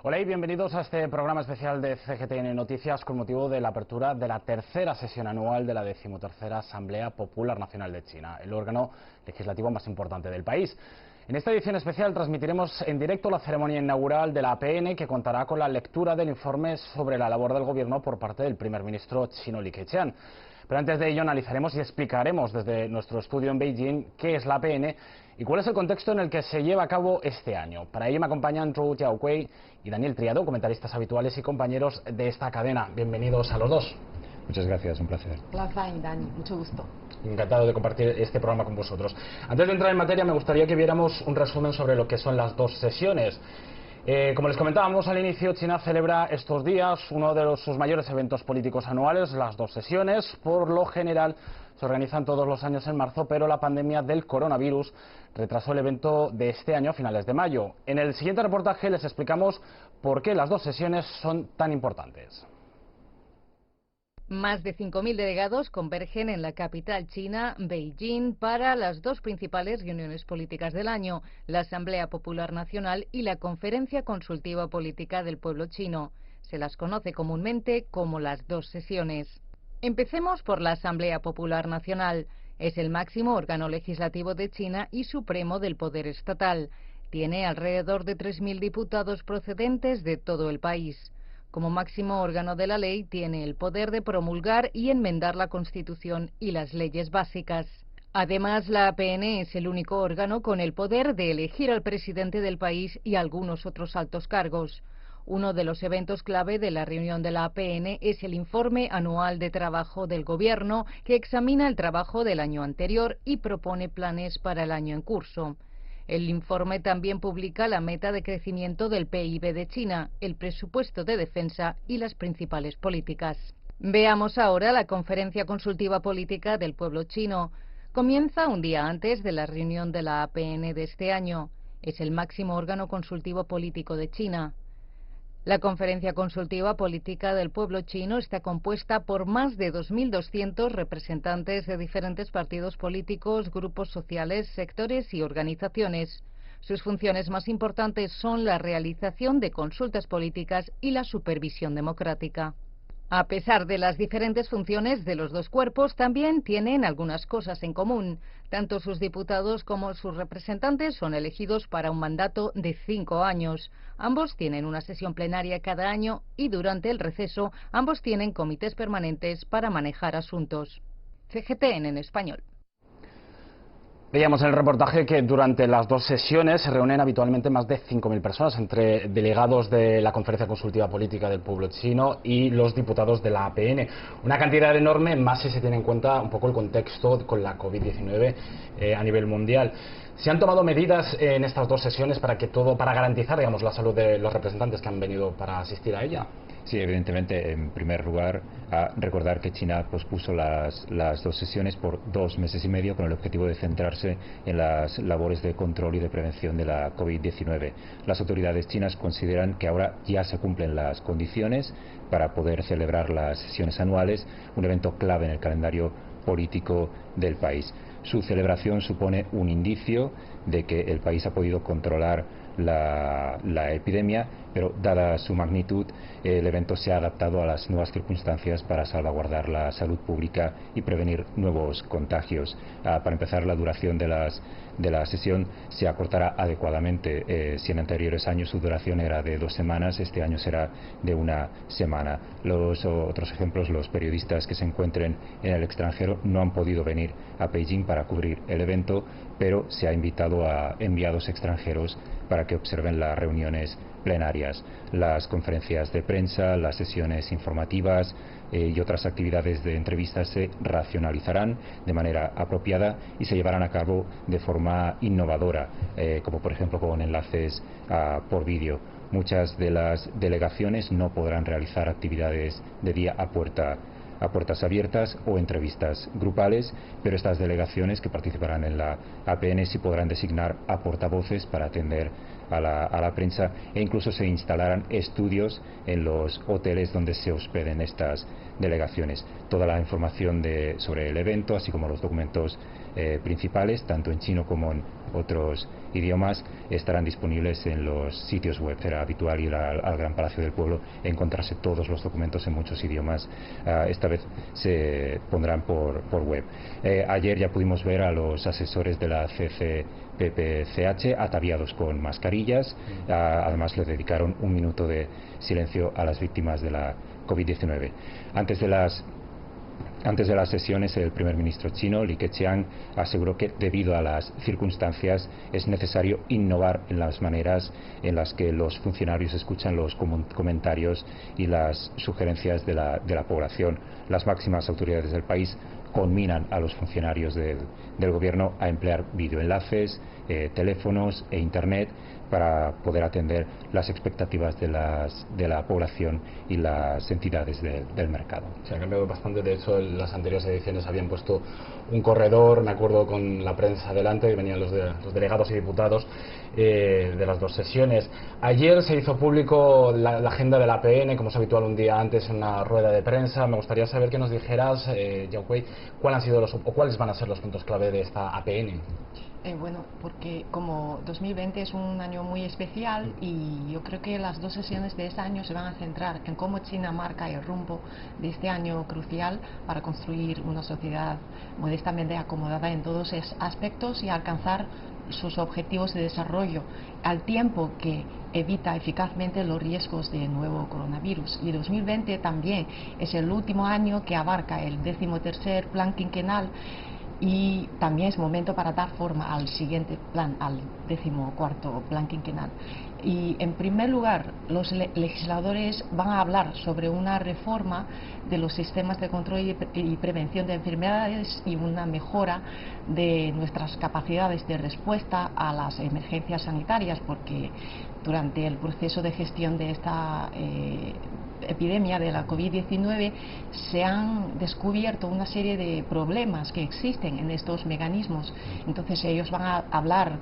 Hola y bienvenidos a este programa especial de CGTN Noticias con motivo de la apertura de la tercera sesión anual de la 13ª Asamblea Popular Nacional de China, el órgano legislativo más importante del país. En esta edición especial transmitiremos en directo la ceremonia inaugural de la APN, que contará con la lectura del informe sobre la labor del gobierno por parte del primer ministro chino Li Keqiang. Pero antes de ello analizaremos y explicaremos desde nuestro estudio en Beijing qué es la APN y cuál es el contexto en el que se lleva a cabo este año. Para ello me acompañan Zhou Jiaokui y Daniel Triado, comentaristas habituales y compañeros de esta cadena. Bienvenidos a los dos. Muchas gracias, un placer. Placer, Dani, mucho gusto. Encantado de compartir este programa con vosotros. Antes de entrar en materia, me gustaría que viéramos un resumen sobre lo que son las dos sesiones. Como les comentábamos al inicio, China celebra estos días uno de sus mayores eventos políticos anuales, las dos sesiones. Por lo general se organizan todos los años en marzo, pero la pandemia del coronavirus retrasó el evento de este año a finales de mayo. En el siguiente reportaje les explicamos por qué las dos sesiones son tan importantes. Más de 5.000 delegados convergen en la capital china, Beijing, para las dos principales reuniones políticas del año, la Asamblea Popular Nacional y la Conferencia Consultiva Política del Pueblo Chino. Se las conoce comúnmente como las dos sesiones. Empecemos por la Asamblea Popular Nacional. Es el máximo órgano legislativo de China y supremo del poder estatal. Tiene alrededor de 3.000 diputados procedentes de todo el país. Como máximo órgano de la ley, tiene el poder de promulgar y enmendar la Constitución y las leyes básicas. Además, la APN es el único órgano con el poder de elegir al presidente del país y algunos otros altos cargos. Uno de los eventos clave de la reunión de la APN es el informe anual de trabajo del Gobierno, que examina el trabajo del año anterior y propone planes para el año en curso. El informe también publica la meta de crecimiento del PIB de China, el presupuesto de defensa y las principales políticas. Veamos ahora la Conferencia Consultiva Política del Pueblo Chino. Comienza un día antes de la reunión de la APN de este año. Es el máximo órgano consultivo político de China. La Conferencia Consultiva Política del Pueblo Chino está compuesta por más de 2.200 representantes de diferentes partidos políticos, grupos sociales, sectores y organizaciones. Sus funciones más importantes son la realización de consultas políticas y la supervisión democrática. A pesar de las diferentes funciones de los dos cuerpos, también tienen algunas cosas en común. Tanto sus diputados como sus representantes son elegidos para un mandato de 5 años. Ambos tienen una sesión plenaria cada año y durante el receso ambos tienen comités permanentes para manejar asuntos. CGTN en español. Veíamos en el reportaje que durante las dos sesiones se reúnen habitualmente más de 5.000 personas, entre delegados de la Conferencia Consultiva Política del Pueblo Chino y los diputados de la APN. Una cantidad enorme, más si se tiene en cuenta un poco el contexto con la COVID-19 a nivel mundial. ¿Se han tomado medidas en estas dos sesiones para garantizar, digamos, la salud de los representantes que han venido para asistir a ella? Sí, evidentemente, en primer lugar, recordar que China pospuso las dos sesiones por 2 meses y medio con el objetivo de centrarse en las labores de control y de prevención de la COVID-19. Las autoridades chinas consideran que ahora ya se cumplen las condiciones para poder celebrar las sesiones anuales, un evento clave en el calendario político del país. Su celebración supone un indicio de que el país ha podido controlar la epidemia, pero dada su magnitud, el evento se ha adaptado a las nuevas circunstancias para salvaguardar la salud pública y prevenir nuevos contagios. Para empezar, la duración de la sesión se acortará adecuadamente. Si en anteriores años su duración era de 2 semanas, este año será de 1 semana. Los otros ejemplos, los periodistas que se encuentren en el extranjero no han podido venir a Beijing para cubrir el evento, pero se ha invitado a enviados extranjeros para que observen las reuniones plenarias, las conferencias de prensa, las sesiones informativas y otras actividades de entrevistas se racionalizarán de manera apropiada y se llevarán a cabo de forma innovadora, como por ejemplo con enlaces por vídeo. Muchas de las delegaciones no podrán realizar actividades de día a puertas abiertas o entrevistas grupales, pero estas delegaciones que participarán en la APN sí podrán designar a portavoces para atender a la prensa e incluso se instalarán estudios en los hoteles donde se hospeden estas delegaciones. Toda la información sobre el evento, así como los documentos principales, tanto en chino como en otros idiomas, estarán disponibles en los sitios web. Será habitual ir al Gran Palacio del Pueblo e encontrarse todos los documentos en muchos idiomas. Esta vez se pondrán por web. Ayer ya pudimos ver a los asesores de la CCPPCH ataviados con mascarillas. Además les dedicaron un minuto de silencio a las víctimas de la COVID-19. Antes de las sesiones, el primer ministro chino, Li Keqiang, aseguró que debido a las circunstancias es necesario innovar en las maneras en las que los funcionarios escuchan los comentarios y las sugerencias de la población. Las máximas autoridades del país conminan a los funcionarios del gobierno a emplear videoenlaces, teléfonos e internet para poder atender las expectativas de la población y las entidades del mercado. Se ha cambiado bastante. De hecho, en las anteriores ediciones habían puesto un corredor, me acuerdo, con la prensa delante, y venían los delegados y diputados de las dos sesiones. Ayer se hizo público la agenda de la APN, como es habitual un día antes, en una rueda de prensa. Me gustaría saber que nos dijeras, Yao Kuei, cuáles van a ser los puntos clave de esta APN. Bueno, porque como 2020 es un año muy especial y yo creo que las dos sesiones de este año se van a centrar en cómo China marca el rumbo de este año crucial para construir una sociedad modestamente acomodada en todos esos aspectos y alcanzar sus objetivos de desarrollo, al tiempo que evita eficazmente los riesgos de nuevo coronavirus. Y 2020 también es el último año que abarca el 13º plan quinquenal, y también es momento para dar forma al siguiente plan, al 14º plan quinquenal. Y en primer lugar, los legisladores van a hablar sobre una reforma de los sistemas de control y prevención de enfermedades y una mejora de nuestras capacidades de respuesta a las emergencias sanitarias, porque durante el proceso de gestión de esta epidemia de la COVID-19 se han descubierto una serie de problemas que existen en estos mecanismos. Entonces ellos van a hablar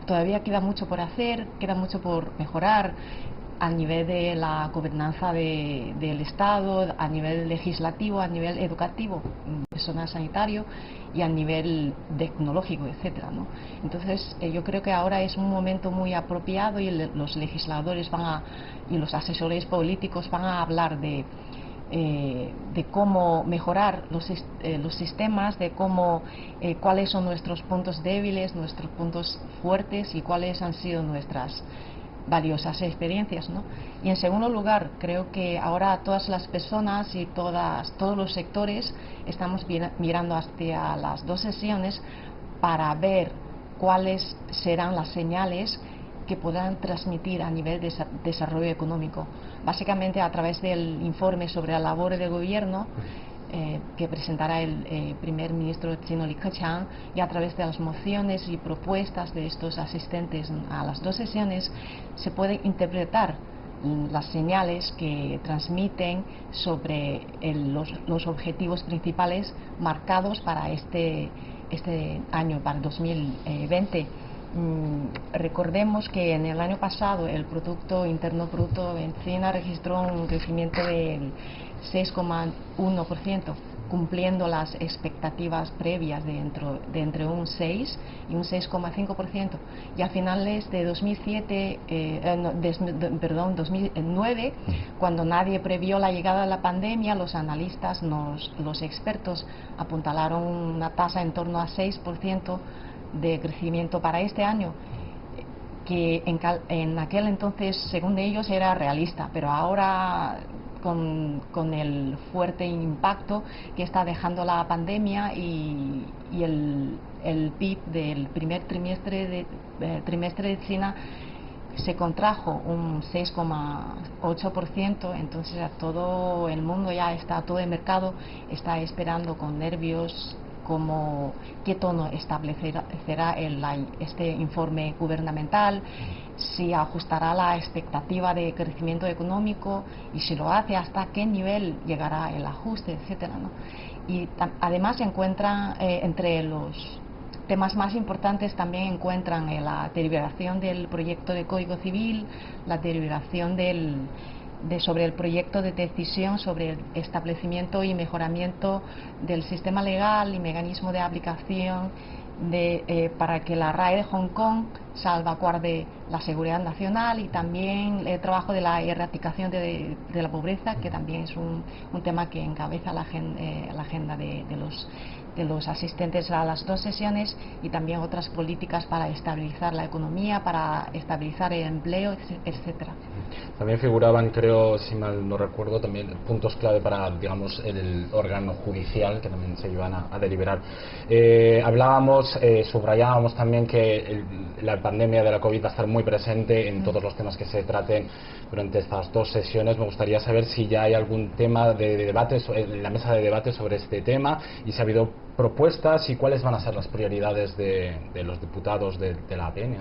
todavía queda mucho por hacer, queda mucho por mejorar a nivel de la gobernanza del Estado, a nivel legislativo, a nivel educativo, personal sanitario y a nivel tecnológico, etcétera, ¿no? Entonces yo creo que ahora es un momento muy apropiado y los legisladores y los asesores políticos van a hablar de cómo mejorar los sistemas, de cuáles son nuestros puntos débiles, nuestros puntos fuertes y cuáles han sido nuestras valiosas experiencias, ¿no? Y en segundo lugar, creo que ahora todas las personas y todos los sectores estamos mirando hacia las dos sesiones para ver cuáles serán las señales que podrán transmitir a nivel de desarrollo económico, básicamente a través del informe sobre la labor del gobierno que presentará el primer ministro chino Li Keqiang, y a través de las mociones y propuestas de estos asistentes a las dos sesiones se pueden interpretar las señales que transmiten sobre los objetivos principales marcados para este año, para 2020. Recordemos que en el año pasado el Producto Interno Bruto en China registró un crecimiento del 6,1%, cumpliendo las expectativas previas de entre un 6 y un 6,5%. Y a finales de 2009, cuando nadie previó la llegada de la pandemia, los analistas, los expertos apuntalaron una tasa en torno a 6% de crecimiento para este año, que en aquel entonces, según ellos, era realista, pero ahora con el fuerte impacto que está dejando la pandemia y el PIB del primer trimestre de China se contrajo un 6,8%, entonces a todo el mundo todo el mercado está esperando con nervios qué tono establecerá este informe gubernamental, si ajustará la expectativa de crecimiento económico y si lo hace, hasta qué nivel llegará el ajuste, etcétera, ¿no? Y además se encuentran entre los temas más importantes también encuentran la deliberación del proyecto de Código Civil, la deliberación del sobre el proyecto de decisión sobre el establecimiento y mejoramiento del sistema legal y mecanismo de aplicación para que la RAE de Hong Kong salvaguarde la seguridad nacional, y también el trabajo de la erradicación de la pobreza, que también es un tema que encabeza la agenda de los asistentes a las dos sesiones, y también otras políticas para estabilizar la economía, para estabilizar el empleo, etcétera. También figuraban, creo, si mal no recuerdo, también puntos clave para, digamos, el órgano judicial, que también se iban a deliberar. Hablábamos, subrayábamos también que la pandemia de la COVID va a estar muy presente en todos los temas que se traten durante estas dos sesiones. Me gustaría saber si ya hay algún tema de debate en la mesa de debate sobre este tema, y si ha habido propuestas y cuáles van a ser las prioridades de los diputados de la APN.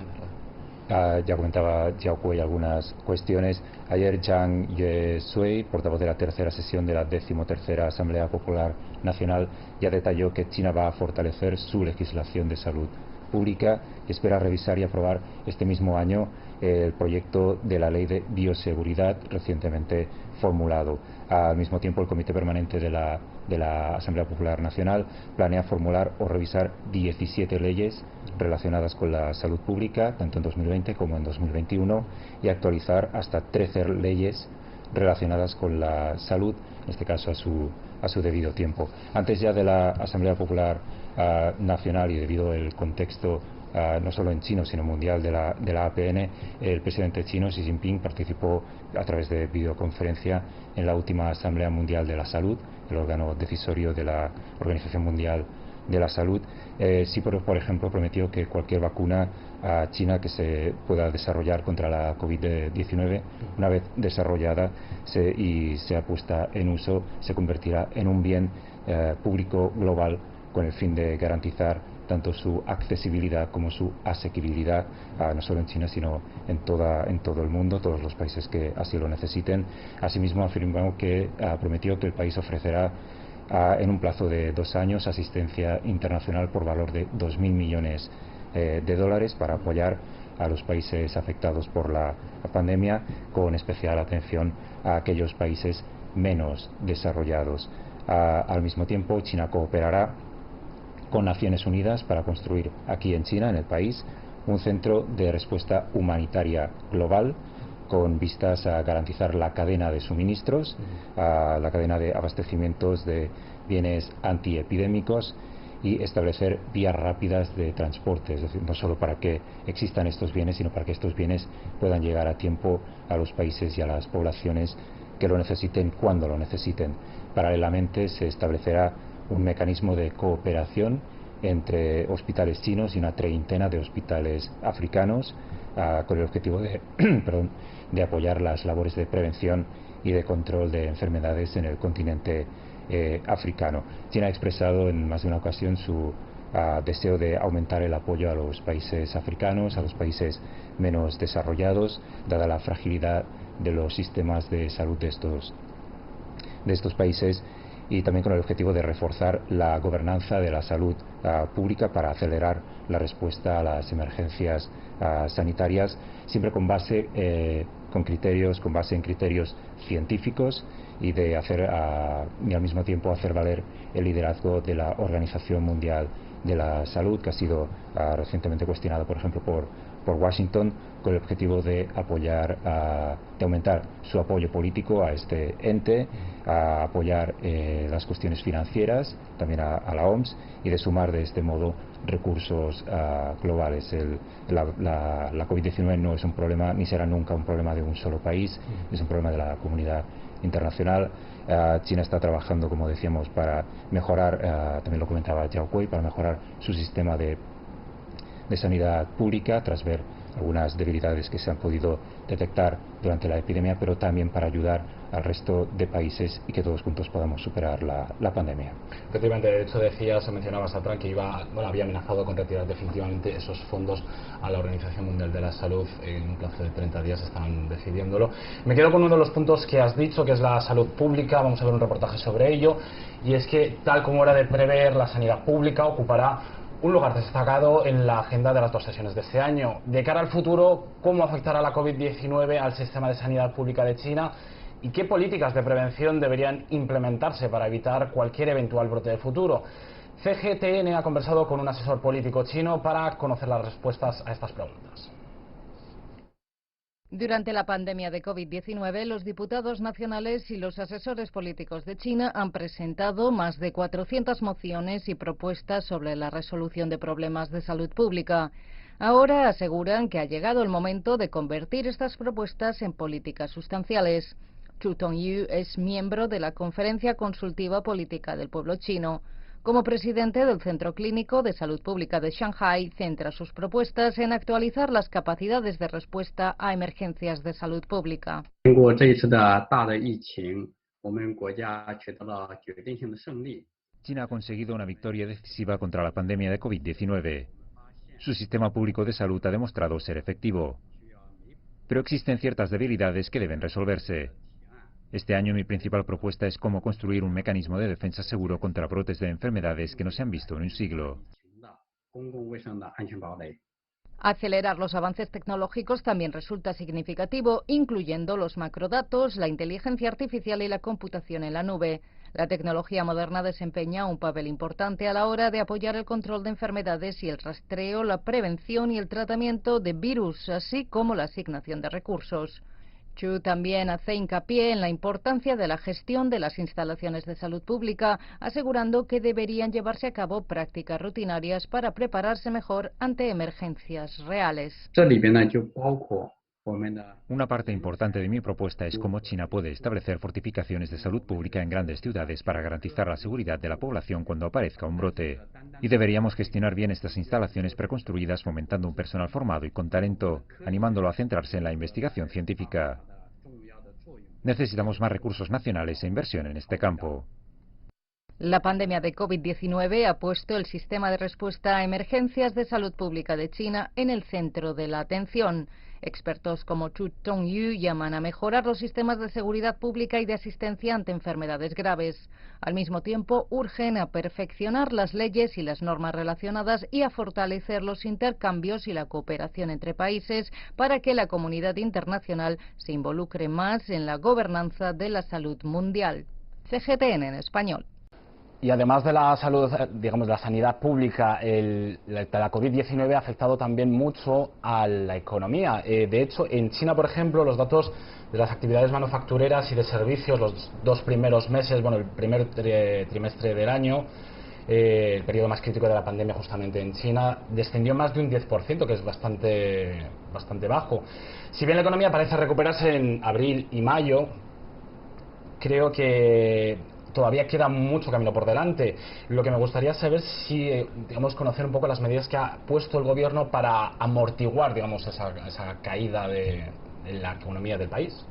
Ya comentaba Jiao Kuei algunas cuestiones. Ayer Zhang Yue-sui, portavoz de la tercera sesión de la 13ª Asamblea Popular Nacional, ya detalló que China va a fortalecer su legislación de salud pública y espera revisar y aprobar este mismo año el proyecto de la Ley de Bioseguridad recientemente formulado. Al mismo tiempo, el Comité Permanente de la Asamblea Popular Nacional planea formular o revisar 17 leyes relacionadas con la salud pública, tanto en 2020 como en 2021, y actualizar hasta 13 leyes relacionadas con la salud, en este caso a su debido tiempo. Antes ya de la Asamblea Popular Nacional, y debido al contexto no solo en chino sino mundial de la APN, el presidente chino Xi Jinping participó a través de videoconferencia en la última Asamblea Mundial de la Salud, el órgano decisorio de la Organización Mundial de la Salud. Sí, por ejemplo, prometió que cualquier vacuna china que se pueda desarrollar contra la COVID-19, una vez desarrollada y sea puesta en uso, se convertirá en un bien público global, con el fin de garantizar tanto su accesibilidad como su asequibilidad, no solo en China sino en todo el mundo, todos los países que así lo necesiten. Asimismo, prometió que el país ofrecerá en un plazo de 2 años asistencia internacional por valor de 2.000 millones de dólares para apoyar a los países afectados por la pandemia, con especial atención a aquellos países menos desarrollados. Al mismo tiempo, China cooperará con Naciones Unidas para construir aquí en China, en el país, un centro de respuesta humanitaria global, con vistas a garantizar la cadena de suministros, la cadena de abastecimientos de bienes antiepidémicos, y establecer vías rápidas de transporte, es decir, no solo para que existan estos bienes, sino para que estos bienes puedan llegar a tiempo a los países y a las poblaciones que lo necesiten cuando lo necesiten. Paralelamente, se establecerá un mecanismo de cooperación entre hospitales chinos y una treintena de hospitales africanos, con el objetivo de apoyar las labores de prevención y de control de enfermedades en el continente africano. China ha expresado en más de una ocasión su deseo de aumentar el apoyo a los países africanos, a los países menos desarrollados, dada la fragilidad de los sistemas de salud de estos países, y también con el objetivo de reforzar la gobernanza de la salud pública para acelerar la respuesta a las emergencias sanitarias, siempre con base en criterios científicos, y al mismo tiempo hacer valer el liderazgo de la Organización Mundial de la Salud, que ha sido recientemente cuestionado, por ejemplo, por Washington, con el objetivo de aumentar su apoyo político a este ente, a apoyar las cuestiones financieras, también a la OMS, y de sumar de este modo recursos globales. La COVID-19 no es un problema, ni será nunca un problema de un solo país, es un problema de la comunidad internacional. China está trabajando, como decíamos, para mejorar, también lo comentaba Jiao Kuei, para mejorar su sistema de sanidad pública, tras ver algunas debilidades que se han podido detectar durante la epidemia, pero también para ayudar al resto de países y que todos juntos podamos superar la pandemia. Efectivamente, de hecho mencionabas a Trump que había amenazado con retirar definitivamente esos fondos a la Organización Mundial de la Salud. En un plazo de 30 días están decidiéndolo. Me quedo con uno de los puntos que has dicho, que es la salud pública. Vamos a ver un reportaje sobre ello, y es que, tal como era de prever, la sanidad pública ocupará un lugar destacado en la agenda de las dos sesiones de este año. De cara al futuro, ¿cómo afectará la COVID-19 al sistema de sanidad pública de China? ¿Y qué políticas de prevención deberían implementarse para evitar cualquier eventual brote de futuro? CGTN ha conversado con un asesor político chino para conocer las respuestas a estas preguntas. Durante la pandemia de COVID-19, los diputados nacionales y los asesores políticos de China han presentado más de 400 mociones y propuestas sobre la resolución de problemas de salud pública. Ahora aseguran que ha llegado el momento de convertir estas propuestas en políticas sustanciales. Zhu Tongyu es miembro de la Conferencia Consultiva Política del Pueblo Chino. Como presidente del Centro Clínico de Salud Pública de Shanghái, centra sus propuestas en actualizar las capacidades de respuesta a emergencias de salud pública. China ha conseguido una victoria decisiva contra la pandemia de COVID-19. Su sistema público de salud ha demostrado ser efectivo. Pero existen ciertas debilidades que deben resolverse. Este año mi principal propuesta es cómo construir un mecanismo de defensa seguro contra brotes de enfermedades que no se han visto en un siglo. Acelerar los avances tecnológicos también resulta significativo, incluyendo los macrodatos, la inteligencia artificial y la computación en la nube. La tecnología moderna desempeña un papel importante a la hora de apoyar el control de enfermedades y el rastreo, la prevención y el tratamiento de virus, así como la asignación de recursos. Zhu también hace hincapié en la importancia de la gestión de las instalaciones de salud pública, asegurando que deberían llevarse a cabo prácticas rutinarias para prepararse mejor ante emergencias reales. Una parte importante de mi propuesta es cómo China puede establecer fortificaciones de salud pública en grandes ciudades para garantizar la seguridad de la población cuando aparezca un brote. Y deberíamos gestionar bien estas instalaciones preconstruidas fomentando un personal formado y con talento, animándolo a centrarse en la investigación científica. Necesitamos más recursos nacionales e inversión en este campo. La pandemia de COVID-19 ha puesto el sistema de respuesta a emergencias de salud pública de China en el centro de la atención. Expertos como Zhu Tongyu llaman a mejorar los sistemas de seguridad pública y de asistencia ante enfermedades graves. Al mismo tiempo, urgen a perfeccionar las leyes y las normas relacionadas y a fortalecer los intercambios y la cooperación entre países para que la comunidad internacional se involucre más en la gobernanza de la salud mundial. CGTN en español. Y además de la salud, digamos, de la sanidad pública, la COVID-19 ha afectado también mucho a la economía. De hecho, en China, por ejemplo, los datos de las actividades manufactureras y de servicios, los dos primeros meses, bueno, el primer trimestre del año, el periodo más crítico de la pandemia justamente en China, descendió más de un 10%, que es bastante bajo. Si bien la economía parece recuperarse en abril y mayo, creo que todavía queda mucho camino por delante. Lo que me gustaría saber si, digamos, conocer un poco las medidas que ha puesto el gobierno para amortiguar, digamos, esa caída de la economía del país.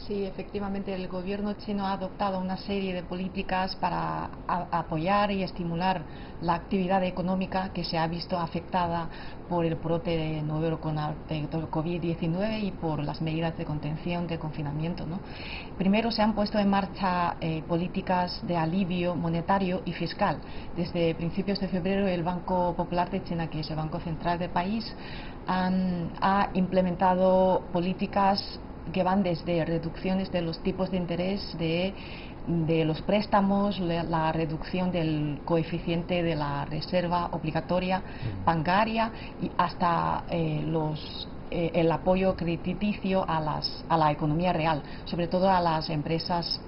Sí, efectivamente, el gobierno chino ha adoptado una serie de políticas para apoyar y estimular la actividad económica que se ha visto afectada por el brote de nuevo COVID-19 y por las medidas de contención, de confinamiento, ¿no? Primero se han puesto en marcha políticas de alivio monetario y fiscal. Desde principios de febrero el Banco Popular de China, que es el Banco Central del país, ha implementado políticas que van desde reducciones de los tipos de interés de los préstamos, la reducción del coeficiente de la reserva obligatoria bancaria y hasta el apoyo crediticio a la economía real, sobre todo a las empresas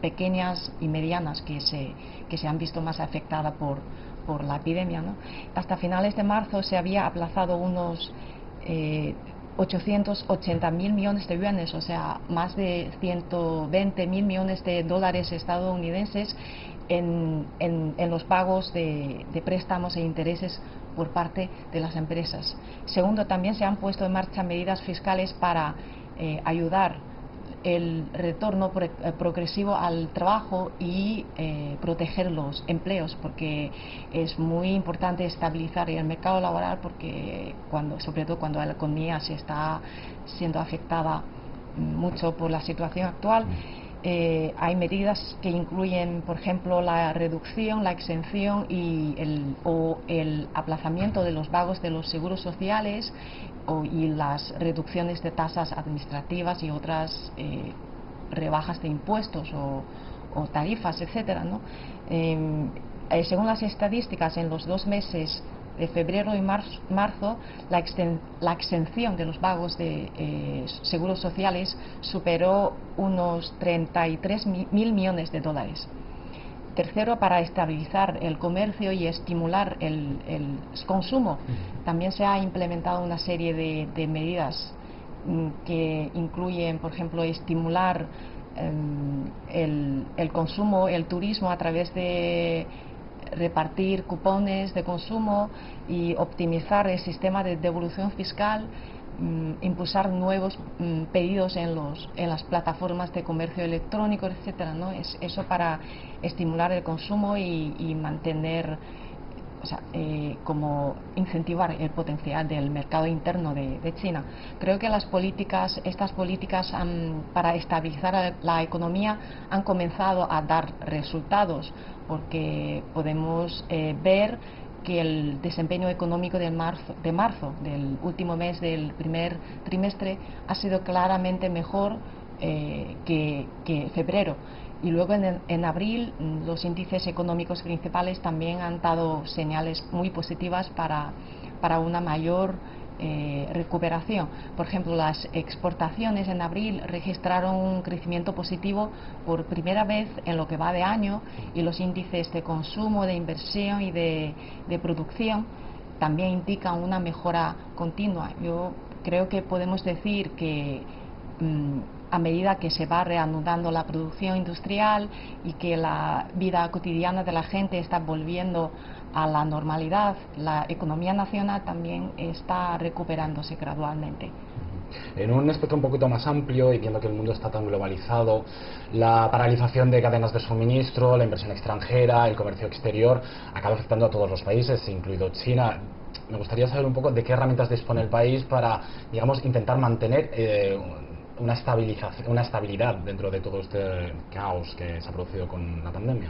pequeñas y medianas que se han visto más afectadas por la epidemia, ¿no? Hasta finales de marzo se había aplazado unos 880.000 millones de yuanes, o sea, más de 120.000 millones de dólares estadounidenses en los pagos de préstamos e intereses por parte de las empresas. Segundo, también se han puesto en marcha medidas fiscales para ayudar el retorno progresivo al trabajo y proteger los empleos, porque es muy importante estabilizar el mercado laboral, porque sobre todo cuando la economía se está siendo afectada mucho por la situación actual. Hay medidas que incluyen, por ejemplo, la reducción, la exención y el aplazamiento de los pagos de los seguros sociales y las reducciones de tasas administrativas y otras rebajas de impuestos o tarifas, etcétera, ¿no? Según las estadísticas, en los 2 meses de febrero y marzo, la exención de los pagos de seguros sociales superó unos 33.000 millones de dólares. Tercero, para estabilizar el comercio y estimular el consumo, también se ha implementado una serie de medidas que incluyen, por ejemplo, estimular el consumo, el turismo a través de repartir cupones de consumo y optimizar el sistema de devolución fiscal, impulsar nuevos pedidos en las plataformas de comercio electrónico, etcétera, ¿no? Eso para estimular el consumo y mantener, o sea, como incentivar el potencial del mercado interno de China. Creo que estas políticas para estabilizar la economía han comenzado a dar resultados, porque podemos ver que el desempeño económico de marzo, del último mes del primer trimestre, ha sido claramente mejor que febrero. Y luego en abril los índices económicos principales también han dado señales muy positivas para una mayor recuperación. Por ejemplo, las exportaciones en abril registraron un crecimiento positivo por primera vez en lo que va de año, y los índices de consumo, de inversión y de producción también indican una mejora continua. Yo creo que podemos decir que a medida que se va reanudando la producción industrial y que la vida cotidiana de la gente está volviendo a la normalidad, la economía nacional también está recuperándose gradualmente. En un espectro un poquito más amplio, y viendo que el mundo está tan globalizado, la paralización de cadenas de suministro, la inversión extranjera, el comercio exterior, acaba afectando a todos los países, incluido China. Me gustaría saber un poco de qué herramientas dispone el país para, digamos, intentar mantener una estabilidad dentro de todo este caos que se ha producido con la pandemia.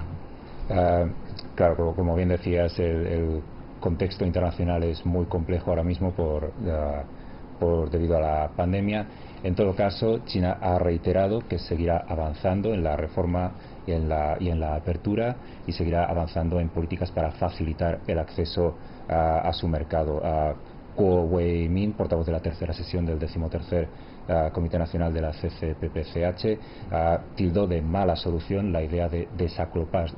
Claro, como bien decías, el contexto internacional es muy complejo ahora mismo debido a la pandemia. En todo caso, China ha reiterado que seguirá avanzando en la reforma y en la apertura, y seguirá avanzando en políticas para facilitar el acceso a su mercado. Kuo Wei-min, portavoz de la tercera sesión del 13º Comité Nacional de la CCPPCH, tildó de mala solución la idea de desacoplarse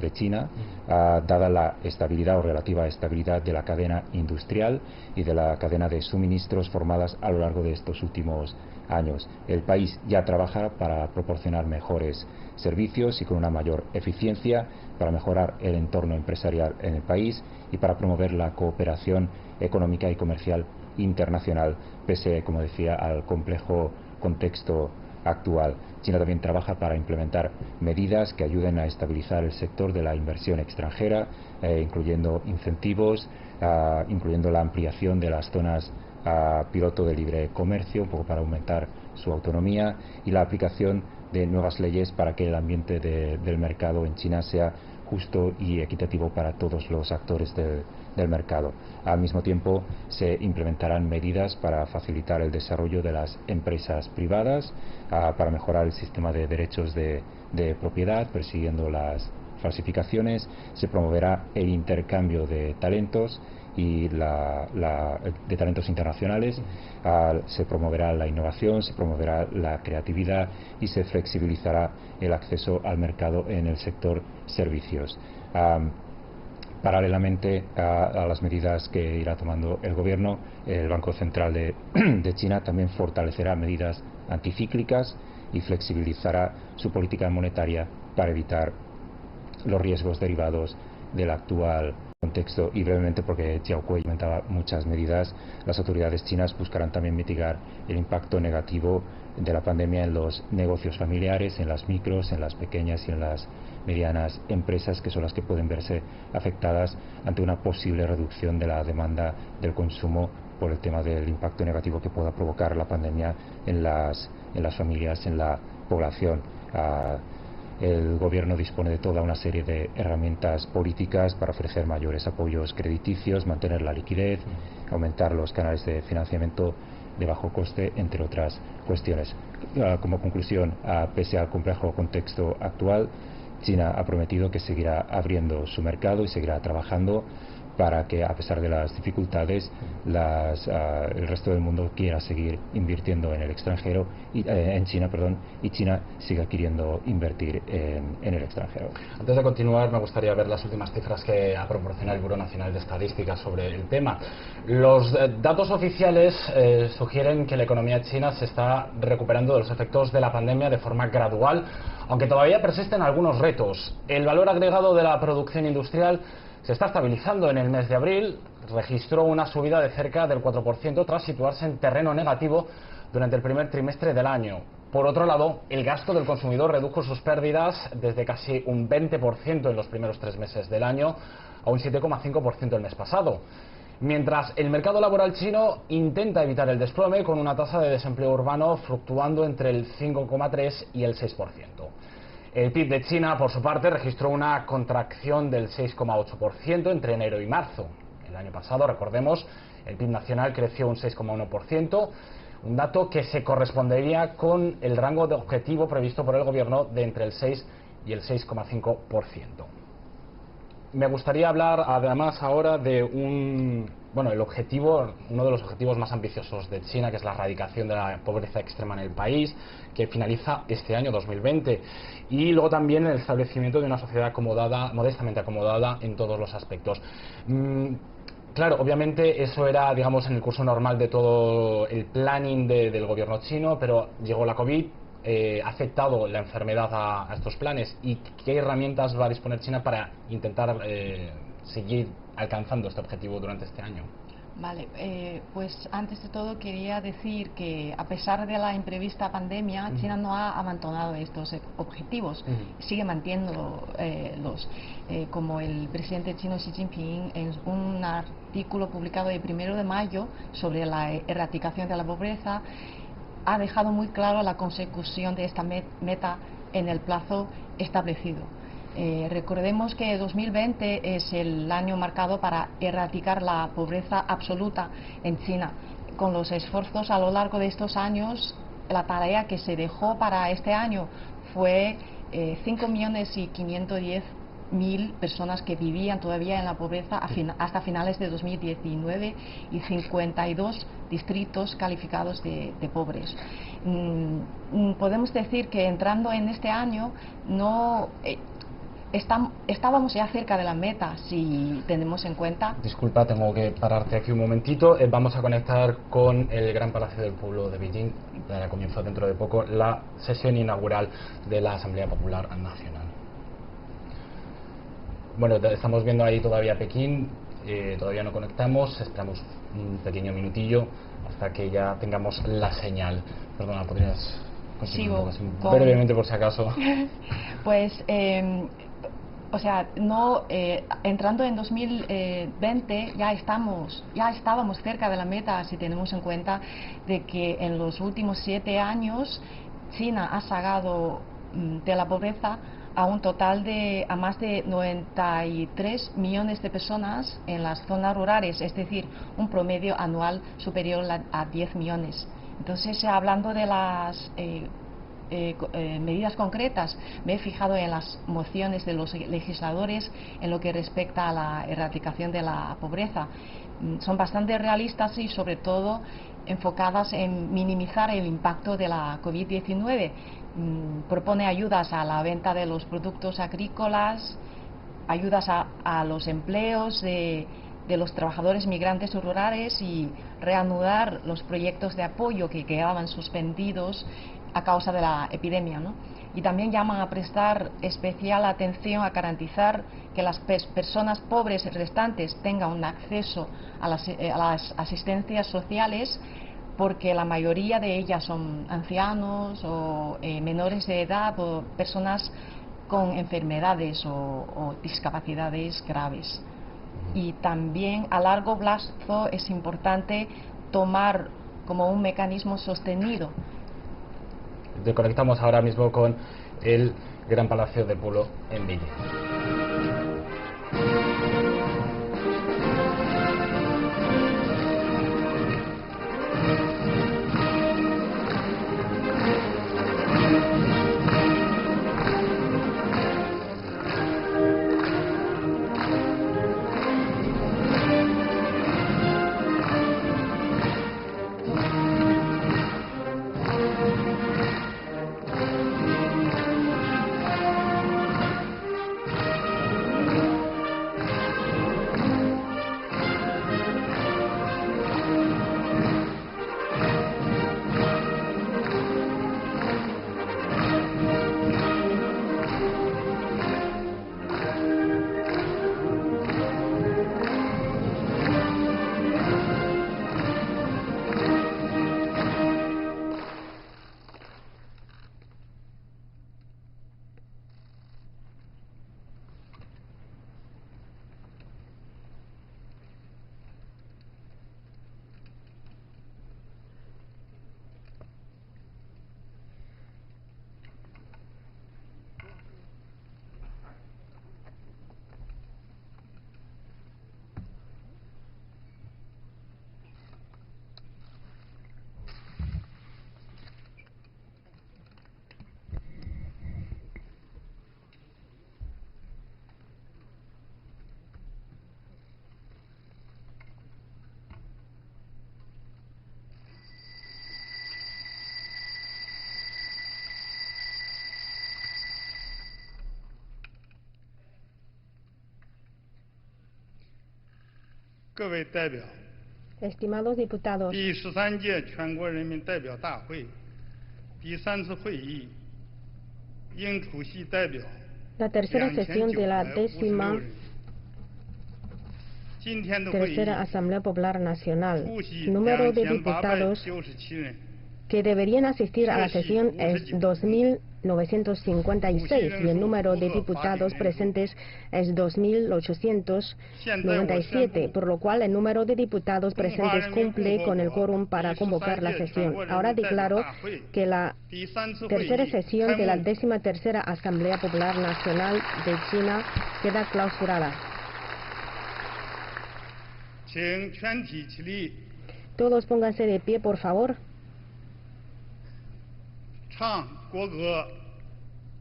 de China, dada la estabilidad o relativa estabilidad de la cadena industrial y de la cadena de suministros formadas a lo largo de estos últimos años. El país ya trabaja para proporcionar mejores servicios y con una mayor eficiencia, para mejorar el entorno empresarial en el país y para promover la cooperación económica y comercial internacional, pese, como decía, al complejo contexto actual. China también trabaja para implementar medidas que ayuden a estabilizar el sector de la inversión extranjera, incluyendo incentivos, incluyendo la ampliación de las zonas piloto de libre comercio, un poco para aumentar su autonomía, y la aplicación de nuevas leyes para que el ambiente del mercado en China sea justo y equitativo para todos los actores del mercado. Al mismo tiempo, se implementarán medidas para facilitar el desarrollo de las empresas privadas, para mejorar el sistema de derechos de propiedad, persiguiendo las falsificaciones. Se promoverá el intercambio de talentos y de talentos internacionales, se promoverá la innovación, se promoverá la creatividad y se flexibilizará el acceso al mercado en el sector servicios. Paralelamente a las medidas que irá tomando el gobierno, el Banco Central de China también fortalecerá medidas anticíclicas y flexibilizará su política monetaria para evitar los riesgos derivados del actual contexto. Y brevemente, porque Jiao Kuei comentaba muchas medidas, las autoridades chinas buscarán también mitigar el impacto negativo de la pandemia en los negocios familiares, en las micros, en las pequeñas y en las medianas empresas, que son las que pueden verse afectadas ante una posible reducción de la demanda del consumo por el tema del impacto negativo que pueda provocar la pandemia en las familias, en la población. El gobierno dispone de toda una serie de herramientas políticas para ofrecer mayores apoyos crediticios, mantener la liquidez, aumentar los canales de financiamiento de bajo coste, entre otras cuestiones. Como conclusión, pese al complejo contexto actual, China ha prometido que seguirá abriendo su mercado y seguirá trabajando para que, a pesar de las dificultades, el resto del mundo quiera seguir invirtiendo en el extranjero, en China, y China siga queriendo invertir en el extranjero. Antes de continuar, me gustaría ver las últimas cifras que ha proporcionado el Buró Nacional de Estadística sobre el tema. Los datos oficiales sugieren que la economía china se está recuperando de los efectos de la pandemia de forma gradual, aunque todavía persisten algunos retos. El valor agregado de la producción industrial se está estabilizando. En el mes de abril registró una subida de cerca del 4% tras situarse en terreno negativo durante el primer trimestre del año. Por otro lado, el gasto del consumidor redujo sus pérdidas desde casi un 20% en los primeros 3 meses del año a un 7,5% el mes pasado. Mientras el mercado laboral chino intenta evitar el desplome con una tasa de desempleo urbano fluctuando entre el 5,3 y el 6%. El PIB de China, por su parte, registró una contracción del 6,8% entre enero y marzo. El año pasado, recordemos, el PIB nacional creció un 6,1%, un dato que se correspondería con el rango de objetivo previsto por el gobierno de entre el 6 y el 6,5%. Me gustaría hablar además ahora de uno de los objetivos más ambiciosos de China, que es la erradicación de la pobreza extrema en el país, que finaliza este año 2020, y luego también el establecimiento de una sociedad modestamente acomodada en todos los aspectos. Claro, obviamente eso era, digamos, en el curso normal de todo el planning del gobierno chino, pero llegó la COVID, ha afectado la enfermedad a estos planes, y qué herramientas va a disponer China para intentar seguir alcanzando este objetivo durante este año. Vale, pues antes de todo quería decir que a pesar de la imprevista pandemia, China no ha abandonado estos objetivos, sigue manteniéndolos, como el presidente chino Xi Jinping en un artículo publicado el 1 de mayo sobre la erradicación de la pobreza ha dejado muy claro la consecución de esta meta en el plazo establecido. Recordemos que 2020 es el año marcado para erradicar la pobreza absoluta en China. Con los esfuerzos a lo largo de estos años, la tarea que se dejó para este año fue 5.510.000 personas que vivían todavía en la pobreza hasta finales de 2019 y 52 distritos calificados de pobres. Podemos decir que entrando en este año estábamos ya cerca de la meta, si tenemos en cuenta. Disculpa, tengo que pararte aquí un momentito. Vamos a conectar con el Gran Palacio del Pueblo de Beijing. Comienza dentro de poco la sesión inaugural de la Asamblea Popular Nacional. Bueno, estamos viendo ahí todavía Pekín, todavía no conectamos, esperamos un pequeño minutillo hasta que ya tengamos la señal. Perdona, ¿podrías continuar brevemente por si acaso? Pues entrando en 2020 ya estábamos cerca de la meta, si tenemos en cuenta de que en los últimos 7 años China ha sacado de la pobreza a un total de más de 93 millones de personas en las zonas rurales, es decir, un promedio anual superior a 10 millones. Entonces, hablando de las medidas concretas, me he fijado en las mociones de los legisladores en lo que respecta a la erradicación de la pobreza. Son bastante realistas y sobre todo enfocadas en minimizar el impacto de la COVID-19. Propone ayudas a la venta de los productos agrícolas, ayudas a los empleos de los trabajadores migrantes rurales y reanudar los proyectos de apoyo que quedaban suspendidos a causa de la epidemia, ¿no? Y también llaman a prestar especial atención a garantizar que las personas pobres restantes tengan un acceso a las asistencias sociales, porque la mayoría de ellas son ancianos o menores de edad o personas con enfermedades o discapacidades graves. Y también a largo plazo es importante tomar como un mecanismo sostenido. Conectamos ahora mismo con el Gran Palacio del Pueblo en Beijing. Estimados diputados, la tercera sesión de la 13ª Asamblea Popular Nacional, número de diputados que deberían asistir a la sesión es 2.956 y el número de diputados presentes es 2.897, por lo cual el número de diputados presentes cumple con el quórum para convocar la sesión. Ahora declaro que la tercera sesión de la 13ª Asamblea Popular Nacional de China queda clausurada. Todos pónganse de pie, por favor.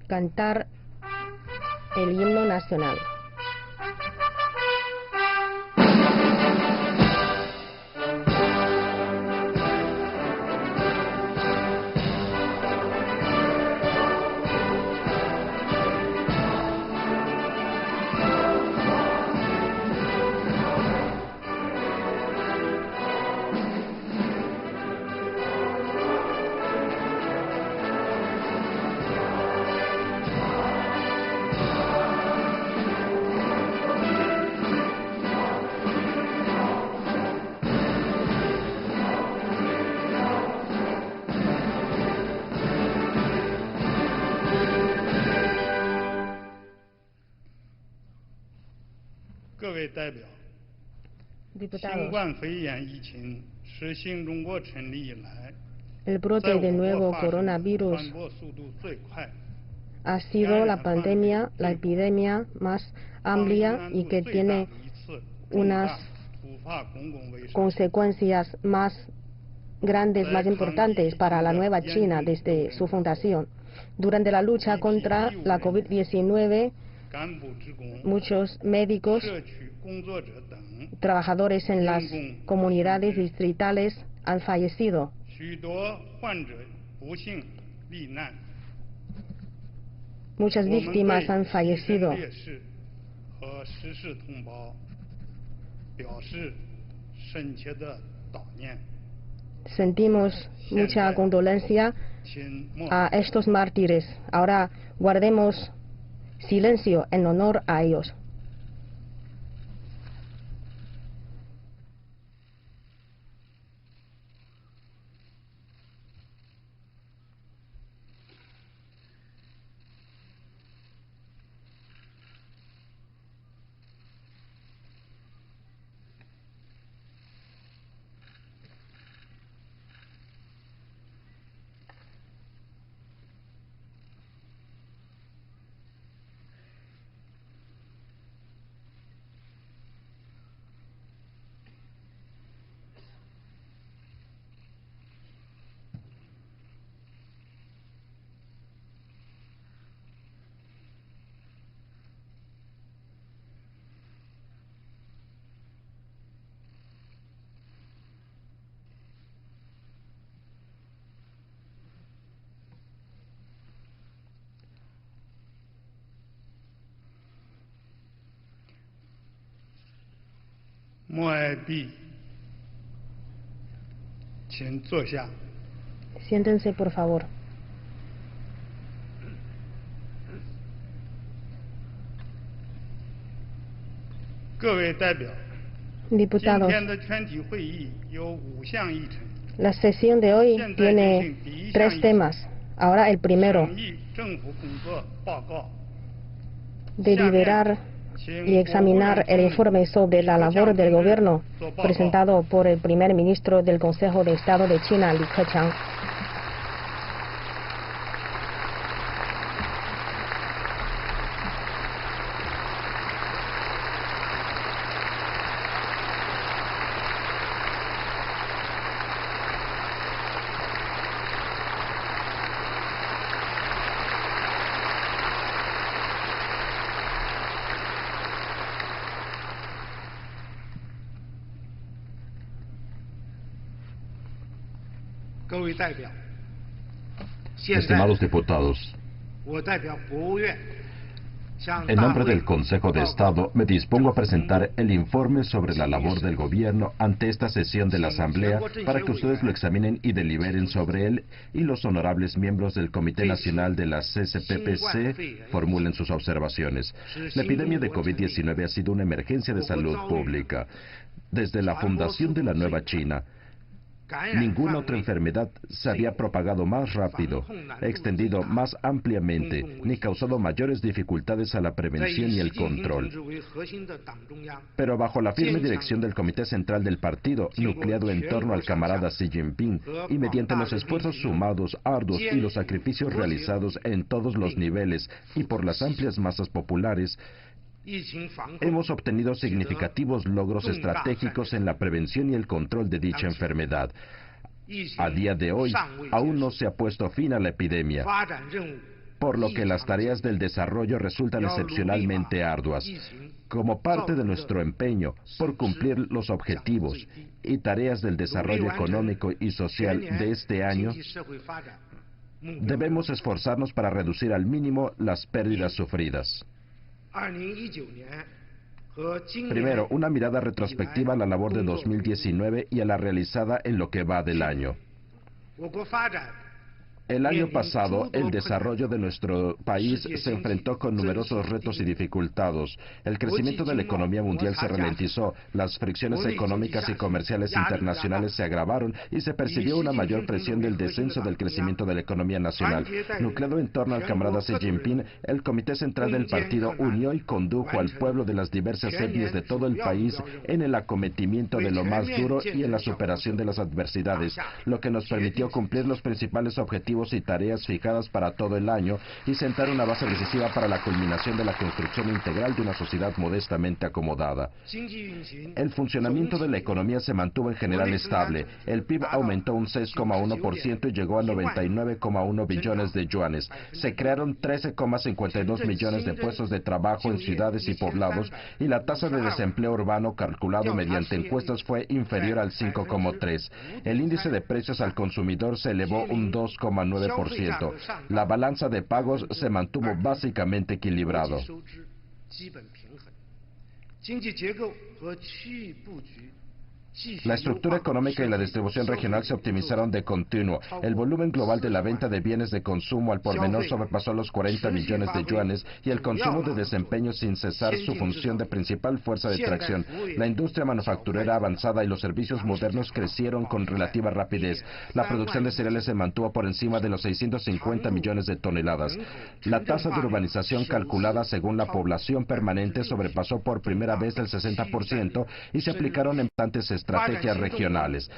Cantar el himno nacional. Diputados, el brote del nuevo coronavirus ha sido la epidemia más amplia y que tiene unas consecuencias más grandes, más importantes para la nueva China desde su fundación. Durante la lucha contra la COVID-19, muchos médicos, trabajadores en las comunidades distritales han fallecido. Muchas víctimas han fallecido. Sentimos mucha condolencia a estos mártires. Ahora guardemos silencio en honor a ellos. Siéntense, por favor. Diputados, la sesión de hoy tiene 3 temas. Ahora el primero, deliberar y examinar el informe sobre la labor del gobierno presentado por el primer ministro del Consejo de Estado de China, Li Keqiang. Estimados diputados, En nombre del Consejo de Estado, me dispongo a presentar el informe sobre la labor del Gobierno ante esta sesión de la Asamblea para que ustedes lo examinen y deliberen sobre él y los honorables miembros del Comité Nacional de la CCPPC formulen sus observaciones. La epidemia de COVID-19 ha sido una emergencia de salud pública. Desde la fundación de la Nueva China, ninguna otra enfermedad se había propagado más rápido, extendido más ampliamente, ni causado mayores dificultades a la prevención y el control. Pero bajo la firme dirección del Comité Central del Partido, nucleado en torno al camarada Xi Jinping, y mediante los esfuerzos sumados, arduos y los sacrificios realizados en todos los niveles y por las amplias masas populares, hemos obtenido significativos logros estratégicos en la prevención y el control de dicha enfermedad. A día de hoy, aún no se ha puesto fin a la epidemia, por lo que las tareas del desarrollo resultan excepcionalmente arduas. Como parte de nuestro empeño por cumplir los objetivos y tareas del desarrollo económico y social de este año, debemos esforzarnos para reducir al mínimo las pérdidas sufridas. Primero, una mirada retrospectiva a la labor de 2019 y a la realizada en lo que va del año. El año pasado, el desarrollo de nuestro país se enfrentó con numerosos retos y dificultades. El crecimiento de la economía mundial se ralentizó, las fricciones económicas y comerciales internacionales se agravaron y se percibió una mayor presión del descenso del crecimiento de la economía nacional. Nucleado en torno al camarada Xi Jinping, el Comité Central del Partido unió y condujo al pueblo de las diversas etnias de todo el país en el acometimiento de lo más duro y en la superación de las adversidades, lo que nos permitió cumplir los principales objetivos y tareas fijadas para todo el año y sentar una base decisiva para la culminación de la construcción integral de una sociedad modestamente acomodada. El funcionamiento de la economía se mantuvo en general estable. El PIB aumentó un 6,1% y llegó a 99,1 billones de yuanes. Se crearon 13,52 millones de puestos de trabajo en ciudades y poblados y la tasa de desempleo urbano calculado mediante encuestas fue inferior al 5,3. El índice de precios al consumidor se elevó un 2,9%. La balanza de pagos se mantuvo básicamente equilibrado. La estructura económica y la distribución regional se optimizaron de continuo. El volumen global de la venta de bienes de consumo al por menor sobrepasó los 40 millones de yuanes y el consumo de desempeño sin cesar su función de principal fuerza de tracción. La industria manufacturera avanzada y los servicios modernos crecieron con relativa rapidez. La producción de cereales se mantuvo por encima de los 650 millones de toneladas. La tasa de urbanización calculada según la población permanente sobrepasó por primera vez el 60% y se aplicaron importantes estrategias regionales.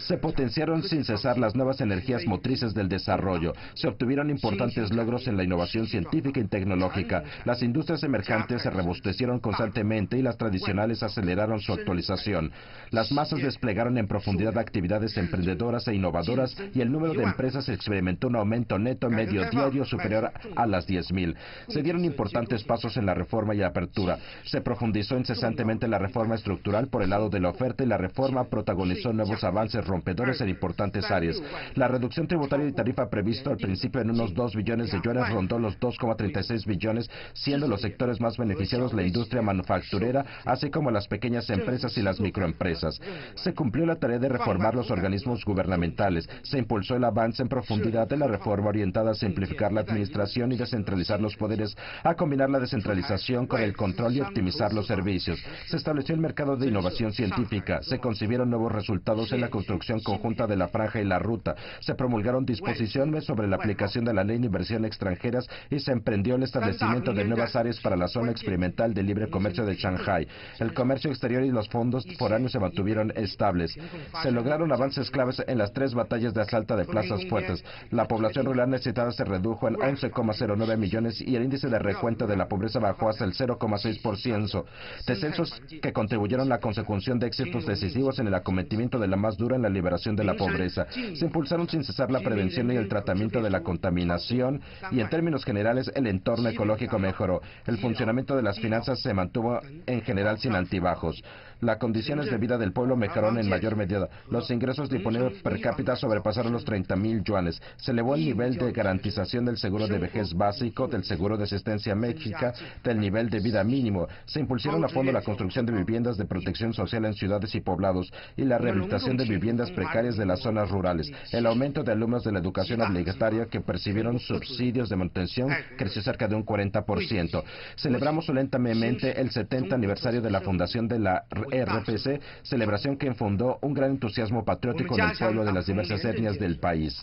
Se potenciaron sin cesar las nuevas energías motrices del desarrollo. Se obtuvieron importantes logros en la innovación científica y tecnológica. Las industrias emergentes se robustecieron constantemente y las tradicionales aceleraron su actualización. Las masas desplegaron en profundidad actividades emprendedoras e innovadoras y el número de empresas experimentó un aumento neto medio diario superior a las 10.000. Se dieron importantes pasos en la reforma y apertura. Se profundizó incesantemente la reforma estructural por el lado de la oferta y la reforma protagonizó nuevos avances rompedores en importantes áreas. La reducción tributaria y tarifa previsto al principio en unos 2 billones de yuanes rondó los 2,36 billones, siendo los sectores más beneficiados la industria manufacturera, así como las pequeñas empresas y las microempresas. Se cumplió la tarea de reformar los organismos gubernamentales. Se impulsó el avance en profundidad de la reforma orientada a simplificar la administración y descentralizar los poderes, a combinar la descentralización con el control y optimizar los servicios. Se estableció el mercado de innovación científica. Se concibieron nuevos resultados en la construcción conjunta de la franja y la ruta. Se promulgaron disposiciones sobre la aplicación de la ley de inversión extranjeras y se emprendió el establecimiento de nuevas áreas para la zona experimental de libre comercio de Shanghái. El comercio exterior y los fondos foráneos se mantuvieron estables. Se lograron avances claves en las 3 batallas de asalto de plazas fuertes. La población rural necesitada se redujo en 11,09 millones y el índice de recuento de la pobreza bajó hasta el 0,6%. Descensos que contribuyeron a la consecución de éxitos decisivos en el acometimiento de la más dura en la liberación de la pobreza. Se impulsaron sin cesar la prevención y el tratamiento de la contaminación y en términos generales el entorno ecológico mejoró. El funcionamiento de las finanzas se mantuvo en general sin altibajos. Las condiciones de vida del pueblo mejoraron en mayor medida. Los ingresos disponibles per cápita sobrepasaron los 30.000 yuanes. Se elevó el nivel de garantización del seguro de vejez básico, del seguro de asistencia médica, del nivel de vida mínimo. Se impulsaron a fondo la construcción de viviendas de protección social en ciudades y poblados y la rehabilitación de viviendas precarias de las zonas rurales. El aumento de alumnos de la educación obligatoria que percibieron subsidios de manutención creció cerca de un 40%. Celebramos solemnemente el 70 aniversario de la fundación de la RPC, celebración que infundó un gran entusiasmo patriótico en el pueblo de las diversas etnias del país.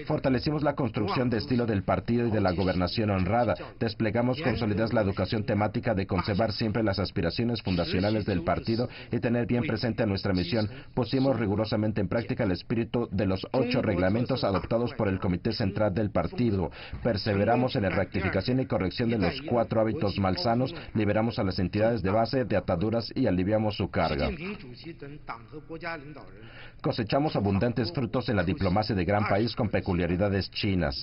Fortalecimos la construcción de estilo del partido y de la gobernación honrada. Desplegamos con solidez la educación temática de conservar siempre las aspiraciones fundacionales del partido y tener bien presente nuestra misión. Pusimos rigurosamente en práctica el espíritu de los 8 reglamentos adoptados por el Comité Central del partido. Perseveramos en la rectificación y corrección de los 4 hábitos malsanos, liberamos a las entidades de base de ataduras y aliviamos su carga. Cosechamos abundantes frutos en la diplomacia de gran país con peculiaridades chinas.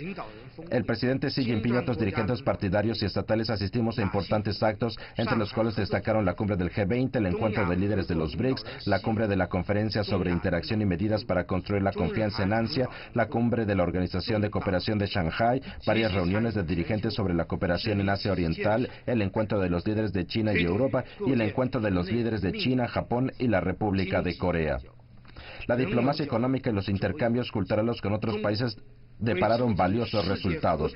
El presidente Xi Jinping y otros dirigentes partidarios y estatales asistimos a importantes actos, entre los cuales destacaron la cumbre del G20, el encuentro de líderes de los BRICS, la cumbre de la Conferencia sobre Interacción y Medidas para Construir la Confianza en Asia, la cumbre de la Organización de Cooperación de Shanghái, varias reuniones de dirigentes sobre la cooperación en Asia Oriental, el encuentro de los líderes de China y Europa y el encuentro de los líderes de China, Japón y la República de Corea. La diplomacia económica y los intercambios culturales con otros países depararon valiosos resultados.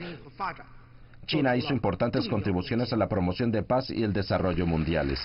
China hizo importantes contribuciones a la promoción de paz y el desarrollo mundiales.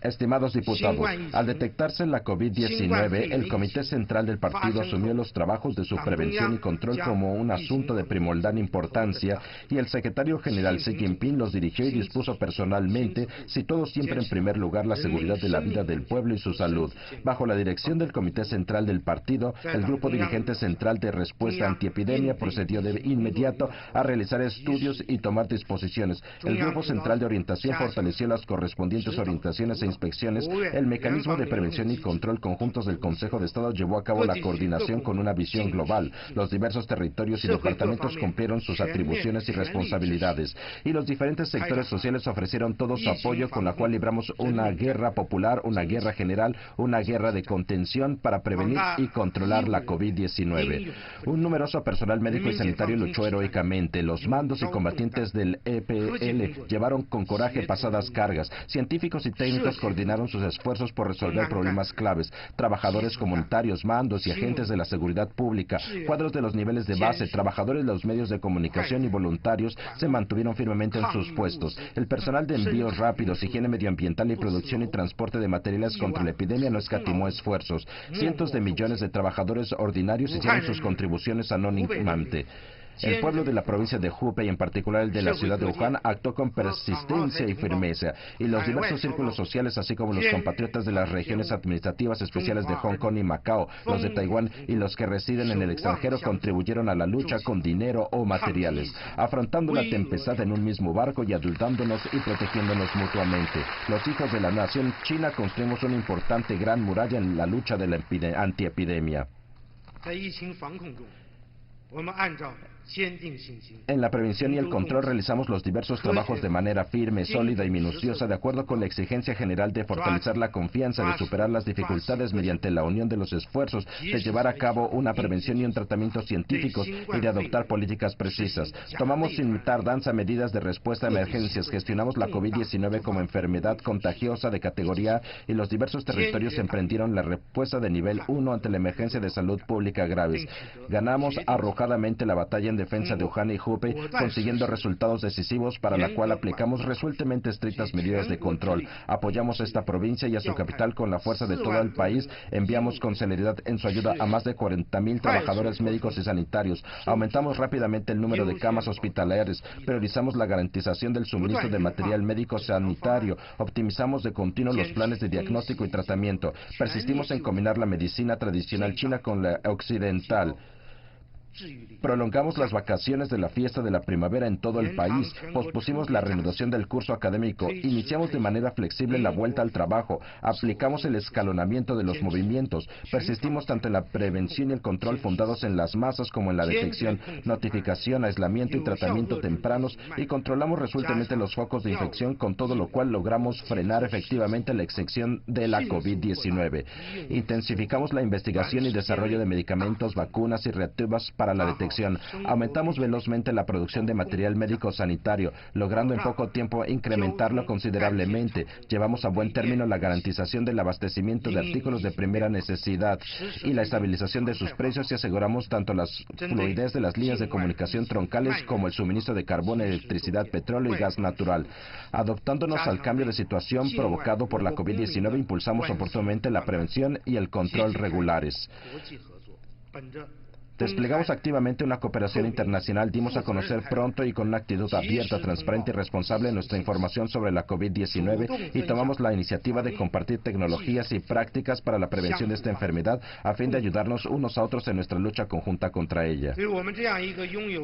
Estimados diputados, al detectarse la COVID-19, el Comité Central del Partido asumió los trabajos de su prevención y control como un asunto de primordial importancia y el secretario general Xi Jinping los dirigió y dispuso personalmente, situando siempre en primer lugar la seguridad de la vida del pueblo y su salud. Bajo la dirección del Comité Central del Partido, el Grupo Dirigente Central de Respuesta Antiepidemia procedió de inmediato a realizar estudios y tomar disposiciones. El Grupo Central de Orientación fortaleció las correspondientes orientaciones e inspecciones. El mecanismo de prevención y control conjuntos del Consejo de Estado llevó a cabo la coordinación con una visión global. Los diversos territorios y departamentos cumplieron sus atribuciones y responsabilidades, y los diferentes sectores sociales ofrecieron todo su apoyo, con la cual libramos una guerra popular, una guerra general, una guerra de contención para prevenir y controlar la COVID-19. Un numeroso personal médico y sanitario luchó heroicamente. Los mandos y combatientes del EPL llevaron con coraje pasadas cargas. Científicos y técnicos coordinaron sus esfuerzos por resolver problemas claves. Trabajadores comunitarios, mandos y agentes de la seguridad pública, cuadros de los niveles de base, trabajadores de los medios de comunicación y voluntarios se mantuvieron firmemente en sus puestos. El personal de envíos rápidos, higiene medioambiental y producción y transporte de materiales contra la epidemia no escatimó esfuerzos. Cientos de millones de trabajadores ordinarios hicieron sus contribuciones anónimamente. El pueblo de la provincia de Hubei, y en particular el de la ciudad de Wuhan, actuó con persistencia y firmeza, y los diversos círculos sociales, así como los compatriotas de las regiones administrativas especiales de Hong Kong y Macao, los de Taiwán y los que residen en el extranjero, contribuyeron a la lucha con dinero o materiales, afrontando la tempestad en un mismo barco y ayudándonos y protegiéndonos mutuamente. Los hijos de la nación china construimos una importante gran muralla en la lucha de la antiepidemia. En la prevención y el control realizamos los diversos trabajos de manera firme, sólida y minuciosa, de acuerdo con la exigencia general de fortalecer la confianza, de superar las dificultades mediante la unión de los esfuerzos, de llevar a cabo una prevención y un tratamiento científicos y de adoptar políticas precisas. Tomamos sin tardanza medidas de respuesta a emergencias, gestionamos la COVID-19 como enfermedad contagiosa de categoría A y los diversos territorios emprendieron la respuesta de nivel 1 ante la emergencia de salud pública graves. Ganamos arrojadamente la batalla en defensa de Wuhan y Hubei, consiguiendo resultados decisivos para la cual aplicamos resueltamente estrictas medidas de control. Apoyamos a esta provincia y a su capital con la fuerza de todo el país. Enviamos con celeridad en su ayuda a más de 40.000 trabajadores médicos y sanitarios. Aumentamos rápidamente el número de camas hospitalarias. Priorizamos la garantización del suministro de material médico sanitario. Optimizamos de continuo los planes de diagnóstico y tratamiento. Persistimos en combinar la medicina tradicional china con la occidental. Prolongamos las vacaciones de la fiesta de la primavera en todo el país, pospusimos la reanudación del curso académico, iniciamos de manera flexible la vuelta al trabajo, aplicamos el escalonamiento de los movimientos, persistimos tanto en la prevención y el control fundados en las masas como en la detección, notificación, aislamiento y tratamiento tempranos y controlamos resueltamente los focos de infección, con todo lo cual logramos frenar efectivamente la extensión de la COVID-19. Intensificamos la investigación y desarrollo de medicamentos, vacunas y reactivos para la detección. Aumentamos velozmente la producción de material médico sanitario, logrando en poco tiempo incrementarlo considerablemente. Llevamos a buen término la garantización del abastecimiento de artículos de primera necesidad y la estabilización de sus precios y aseguramos tanto la fluidez de las líneas de comunicación troncales como el suministro de carbón, electricidad, petróleo y gas natural. Adoptándonos al cambio de situación provocado por la COVID-19, impulsamos oportunamente la prevención y el control regulares. Desplegamos activamente una cooperación internacional, dimos a conocer pronto y con una actitud abierta, transparente y responsable nuestra información sobre la COVID-19 y tomamos la iniciativa de compartir tecnologías y prácticas para la prevención de esta enfermedad a fin de ayudarnos unos a otros en nuestra lucha conjunta contra ella.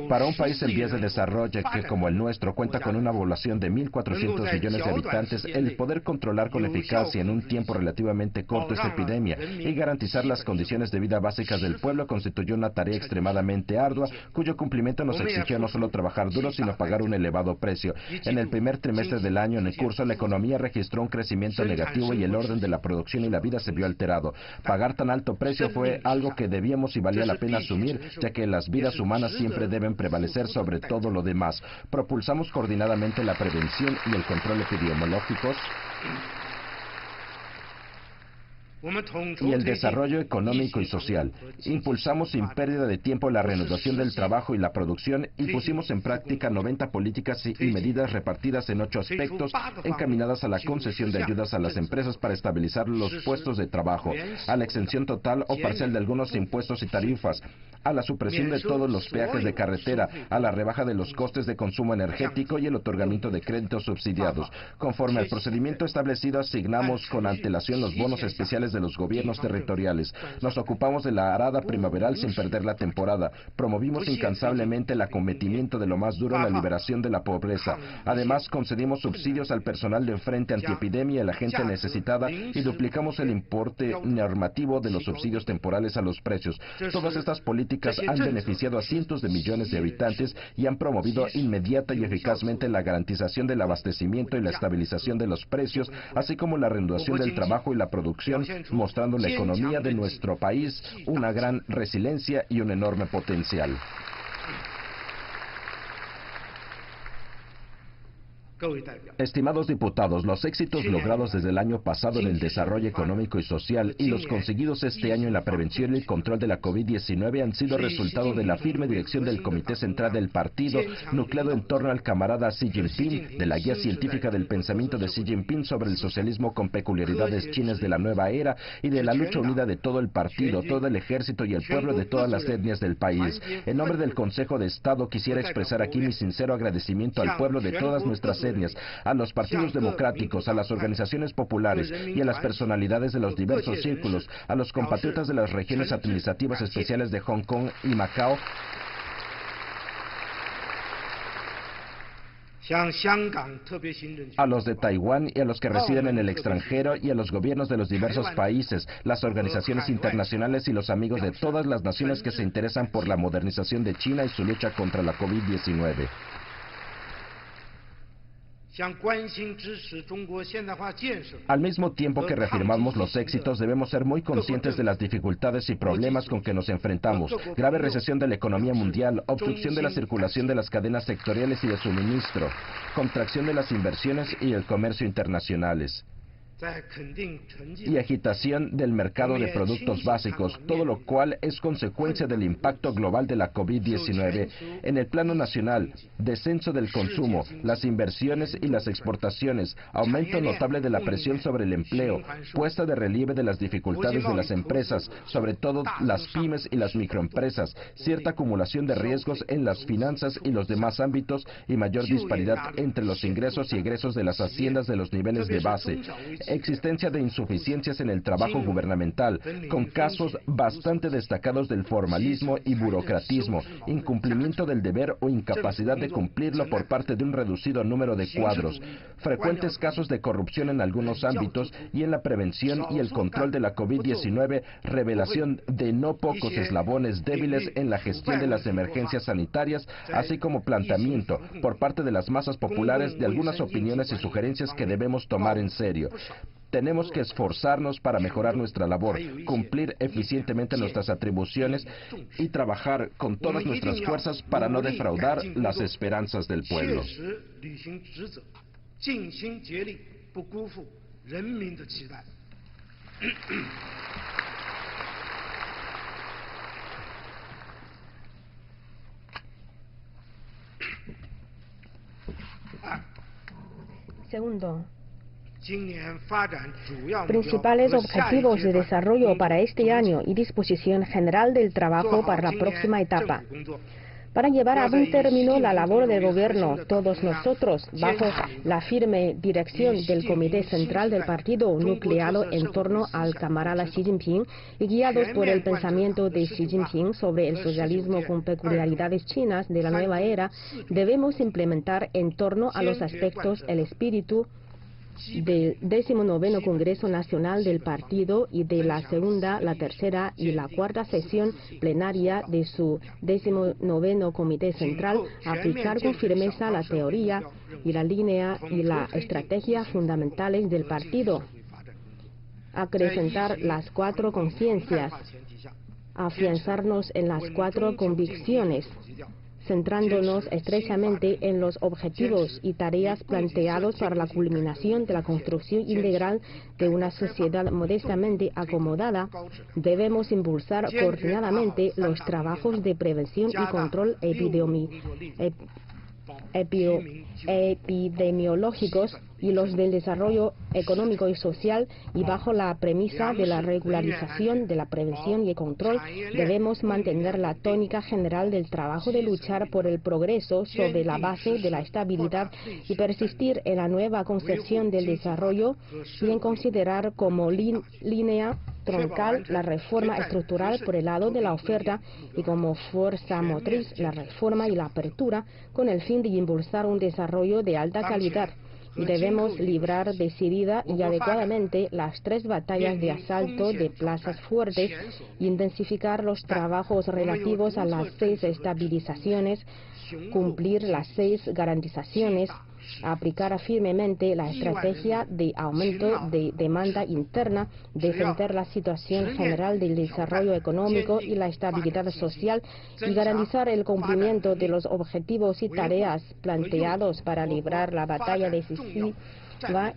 Para un país en vías de desarrollo que, como el nuestro, cuenta con una población de 1.400 millones de habitantes, el poder controlar con eficacia en un tiempo relativamente corto esta epidemia y garantizar las condiciones de vida básicas del pueblo constituyó una tarea extremadamente ardua, cuyo cumplimiento nos exigió no solo trabajar duro, sino pagar un elevado precio. En el primer trimestre del año en el curso, la economía registró un crecimiento negativo y el orden de la producción y la vida se vio alterado. Pagar tan alto precio fue algo que debíamos y valía la pena asumir, ya que las vidas humanas siempre deben prevalecer sobre todo lo demás. Propulsamos coordinadamente la prevención y el control epidemiológicos y el desarrollo económico y social. Impulsamos sin pérdida de tiempo la reanudación del trabajo y la producción y pusimos en práctica 90 políticas y medidas repartidas en 8 aspectos encaminadas a la concesión de ayudas a las empresas para estabilizar los puestos de trabajo, a la exención total o parcial de algunos impuestos y tarifas, a la supresión de todos los peajes de carretera, a la rebaja de los costes de consumo energético y el otorgamiento de créditos subsidiados. Conforme al procedimiento establecido, asignamos con antelación los bonos especiales de los gobiernos territoriales. Nos ocupamos de la arada primaveral sin perder la temporada. Promovimos incansablemente el acometimiento de lo más duro, la liberación de la pobreza. Además, concedimos subsidios al personal de frente antiepidemia y a la gente necesitada y duplicamos el importe normativo de los subsidios temporales a los precios. Todas estas políticas han beneficiado a cientos de millones de habitantes y han promovido inmediata y eficazmente la garantización del abastecimiento y la estabilización de los precios, así como la reanudación del trabajo y la producción, mostrando la economía de nuestro país una gran resiliencia y un enorme potencial. Estimados diputados, los éxitos logrados desde el año pasado en el desarrollo económico y social y los conseguidos este año en la prevención y el control de la COVID-19 han sido resultado de la firme dirección del Comité Central del Partido, nucleado en torno al camarada Xi Jinping, de la guía científica del pensamiento de Xi Jinping sobre el socialismo con peculiaridades chinas de la nueva era y de la lucha unida de todo el partido, todo el ejército y el pueblo de todas las etnias del país. En nombre del Consejo de Estado quisiera expresar aquí mi sincero agradecimiento al pueblo de todas nuestras etnias, a los partidos democráticos, a las organizaciones populares y a las personalidades de los diversos círculos, a los compatriotas de las regiones administrativas especiales de Hong Kong y Macao, a los de Taiwán y a los que residen en el extranjero y a los gobiernos de los diversos países, las organizaciones internacionales y los amigos de todas las naciones que se interesan por la modernización de China y su lucha contra la COVID-19. Al mismo tiempo que reafirmamos los éxitos, debemos ser muy conscientes de las dificultades y problemas con que nos enfrentamos. Grave recesión de la economía mundial, obstrucción de la circulación de las cadenas sectoriales y de suministro, contracción de las inversiones y el comercio internacionales, y agitación del mercado de productos básicos, todo lo cual es consecuencia del impacto global de la COVID-19. En el plano nacional, descenso del consumo, las inversiones y las exportaciones, aumento notable de la presión sobre el empleo, puesta de relieve de las dificultades de las empresas, sobre todo las pymes y las microempresas, cierta acumulación de riesgos en las finanzas y los demás ámbitos y mayor disparidad entre los ingresos y egresos de las haciendas de los niveles de base. existencia de insuficiencias en el trabajo gubernamental, con casos bastante destacados del formalismo y burocratismo, incumplimiento del deber o incapacidad de cumplirlo por parte de un reducido número de cuadros, frecuentes casos de corrupción en algunos ámbitos y en la prevención y el control de la COVID-19, revelación de no pocos eslabones débiles en la gestión de las emergencias sanitarias, así como planteamiento por parte de las masas populares de algunas opiniones y sugerencias que debemos tomar en serio. Tenemos que esforzarnos para mejorar nuestra labor, cumplir eficientemente nuestras atribuciones y trabajar con todas nuestras fuerzas para no defraudar las esperanzas del pueblo. Segundo, principales objetivos de desarrollo para este año y disposición general del trabajo para la próxima etapa. Para llevar a buen término la labor del Gobierno, todos nosotros, bajo la firme dirección del Comité Central del Partido, nucleado en torno al camarada Xi Jinping y guiados por el pensamiento de Xi Jinping sobre el socialismo con peculiaridades chinas de la nueva era, debemos implementar en torno a los aspectos el espíritu del 19º Congreso Nacional del Partido y de la segunda, la tercera y la cuarta sesión plenaria de su 19º Comité Central, aplicar con firmeza la teoría y la línea y la estrategia fundamentales del partido, acrecentar las 4 conciencias, afianzarnos en las 4 convicciones, centrándonos estrechamente en los objetivos y tareas planteados para la culminación de la construcción integral de una sociedad modestamente acomodada. Debemos impulsar coordinadamente los trabajos de prevención y control epidemiológicos y los del desarrollo económico y social, y bajo la premisa de la regularización de la prevención y el control, debemos mantener la tónica general del trabajo de luchar por el progreso sobre la base de la estabilidad y persistir en la nueva concepción del desarrollo, y en considerar como línea troncal la reforma estructural por el lado de la oferta y como fuerza motriz la reforma y la apertura, con el fin de impulsar un desarrollo de alta calidad. Y debemos librar decidida y adecuadamente las 3 batallas de asalto de plazas fuertes, intensificar los trabajos relativos a las 6 estabilizaciones, cumplir las 6 garantizaciones, aplicar firmemente la estrategia de aumento de demanda interna, defender la situación general del desarrollo económico y la estabilidad social, y garantizar el cumplimiento de los objetivos y tareas planteados para librar la batalla decisiva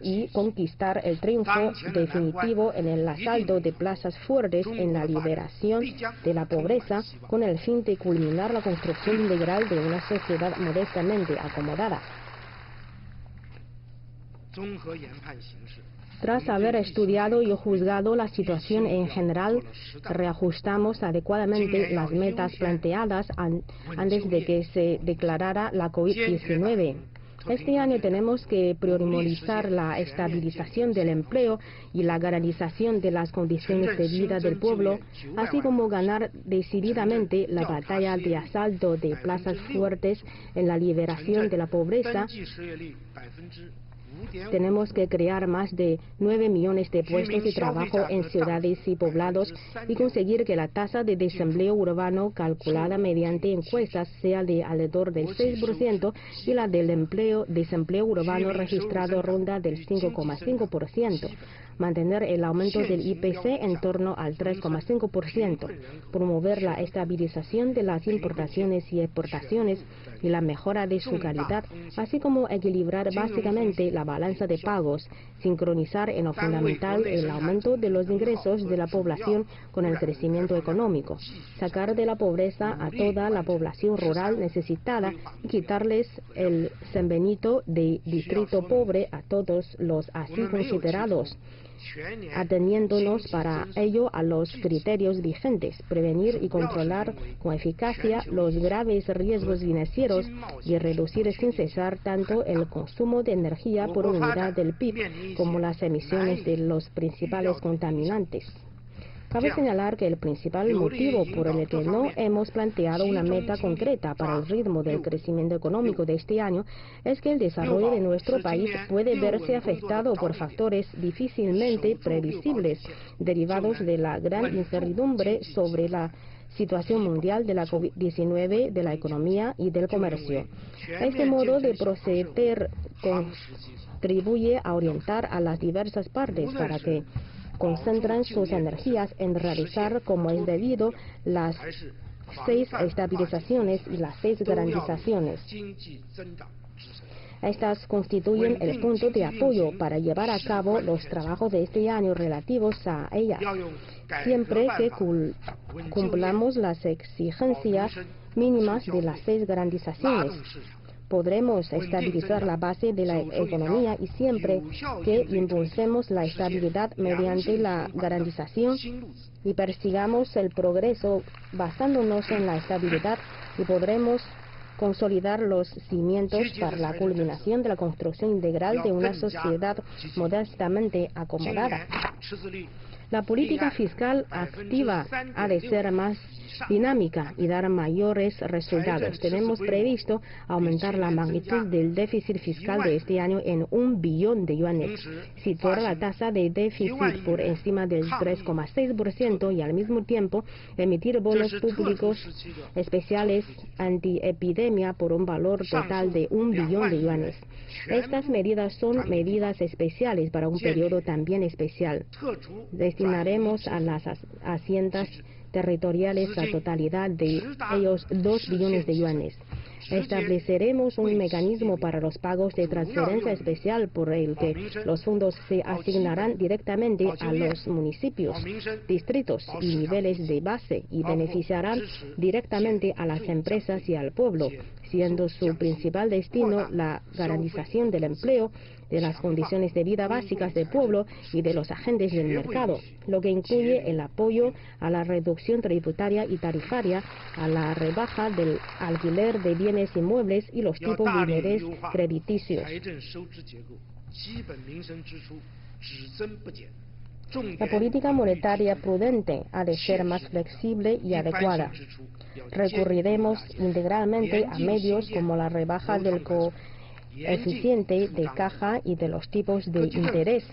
y conquistar el triunfo definitivo en el asalto de plazas fuertes, en la liberación de la pobreza, con el fin de culminar la construcción integral de una sociedad modestamente acomodada. Tras haber estudiado y juzgado la situación en general, reajustamos adecuadamente las metas planteadas antes de que se declarara la COVID-19. Este año tenemos que priorizar la estabilización del empleo y la garantización de las condiciones de vida del pueblo, así como ganar decididamente la batalla de asalto de plazas fuertes en la liberación de la pobreza. Tenemos que crear más de 9 millones de puestos de trabajo en ciudades y poblados y conseguir que la tasa de desempleo urbano calculada mediante encuestas sea de alrededor del 6% y la del desempleo urbano registrado ronda del 5,5%. Mantener el aumento del IPC en torno al 3,5%, promover la estabilización de las importaciones y exportaciones y la mejora de su calidad, así como equilibrar básicamente la balanza de pagos, sincronizar en lo fundamental el aumento de los ingresos de la población con el crecimiento económico, sacar de la pobreza a toda la población rural necesitada y quitarles el sanbenito de distrito pobre a todos los así considerados, ateniéndonos para ello a los criterios vigentes, prevenir y controlar con eficacia los graves riesgos financieros y reducir sin cesar tanto el consumo de energía por unidad del PIB, como las emisiones de los principales contaminantes. Cabe señalar que el principal motivo por el que no hemos planteado una meta concreta para el ritmo del crecimiento económico de este año es que el desarrollo de nuestro país puede verse afectado por factores difícilmente previsibles derivados de la gran incertidumbre sobre la situación mundial de la COVID-19, de la economía y del comercio. Este modo de proceder contribuye a orientar a las diversas partes para que concentran sus energías en realizar como es debido las 6 estabilizaciones y las 6 garantizaciones. Estas constituyen el punto de apoyo para llevar a cabo los trabajos de este año relativos a ellas, siempre que cumplamos las exigencias mínimas de las 6 garantizaciones. Podremos estabilizar la base de la economía y siempre que impulsemos la estabilidad mediante la garantización y persigamos el progreso basándonos en la estabilidad, y podremos consolidar los cimientos para la culminación de la construcción integral de una sociedad modestamente acomodada. La política fiscal activa ha de ser más dinámica y dar mayores resultados. Tenemos previsto aumentar la magnitud del déficit fiscal de este año en 1 billón de yuanes, situar la tasa de déficit por encima del 3,6% y al mismo tiempo emitir bonos públicos especiales antiepidemia por un valor total de 1 billón de yuanes. Estas medidas son medidas especiales para un periodo también especial. Destinaremos a las haciendas territoriales la totalidad de ellos 2 billones de yuanes. Estableceremos un mecanismo para los pagos de transferencia especial por el que los fondos se asignarán directamente a los municipios, distritos y niveles de base y beneficiarán directamente a las empresas y al pueblo, siendo su principal destino la garantización del empleo, de las condiciones de vida básicas del pueblo y de los agentes del mercado, lo que incluye el apoyo a la reducción tributaria y tarifaria, a la rebaja del alquiler de bienes inmuebles y los tipos de interés crediticios. La política monetaria prudente ha de ser más flexible y adecuada. Recurriremos integralmente a medios como la rebaja del coeficiente de caja y de los tipos de interés,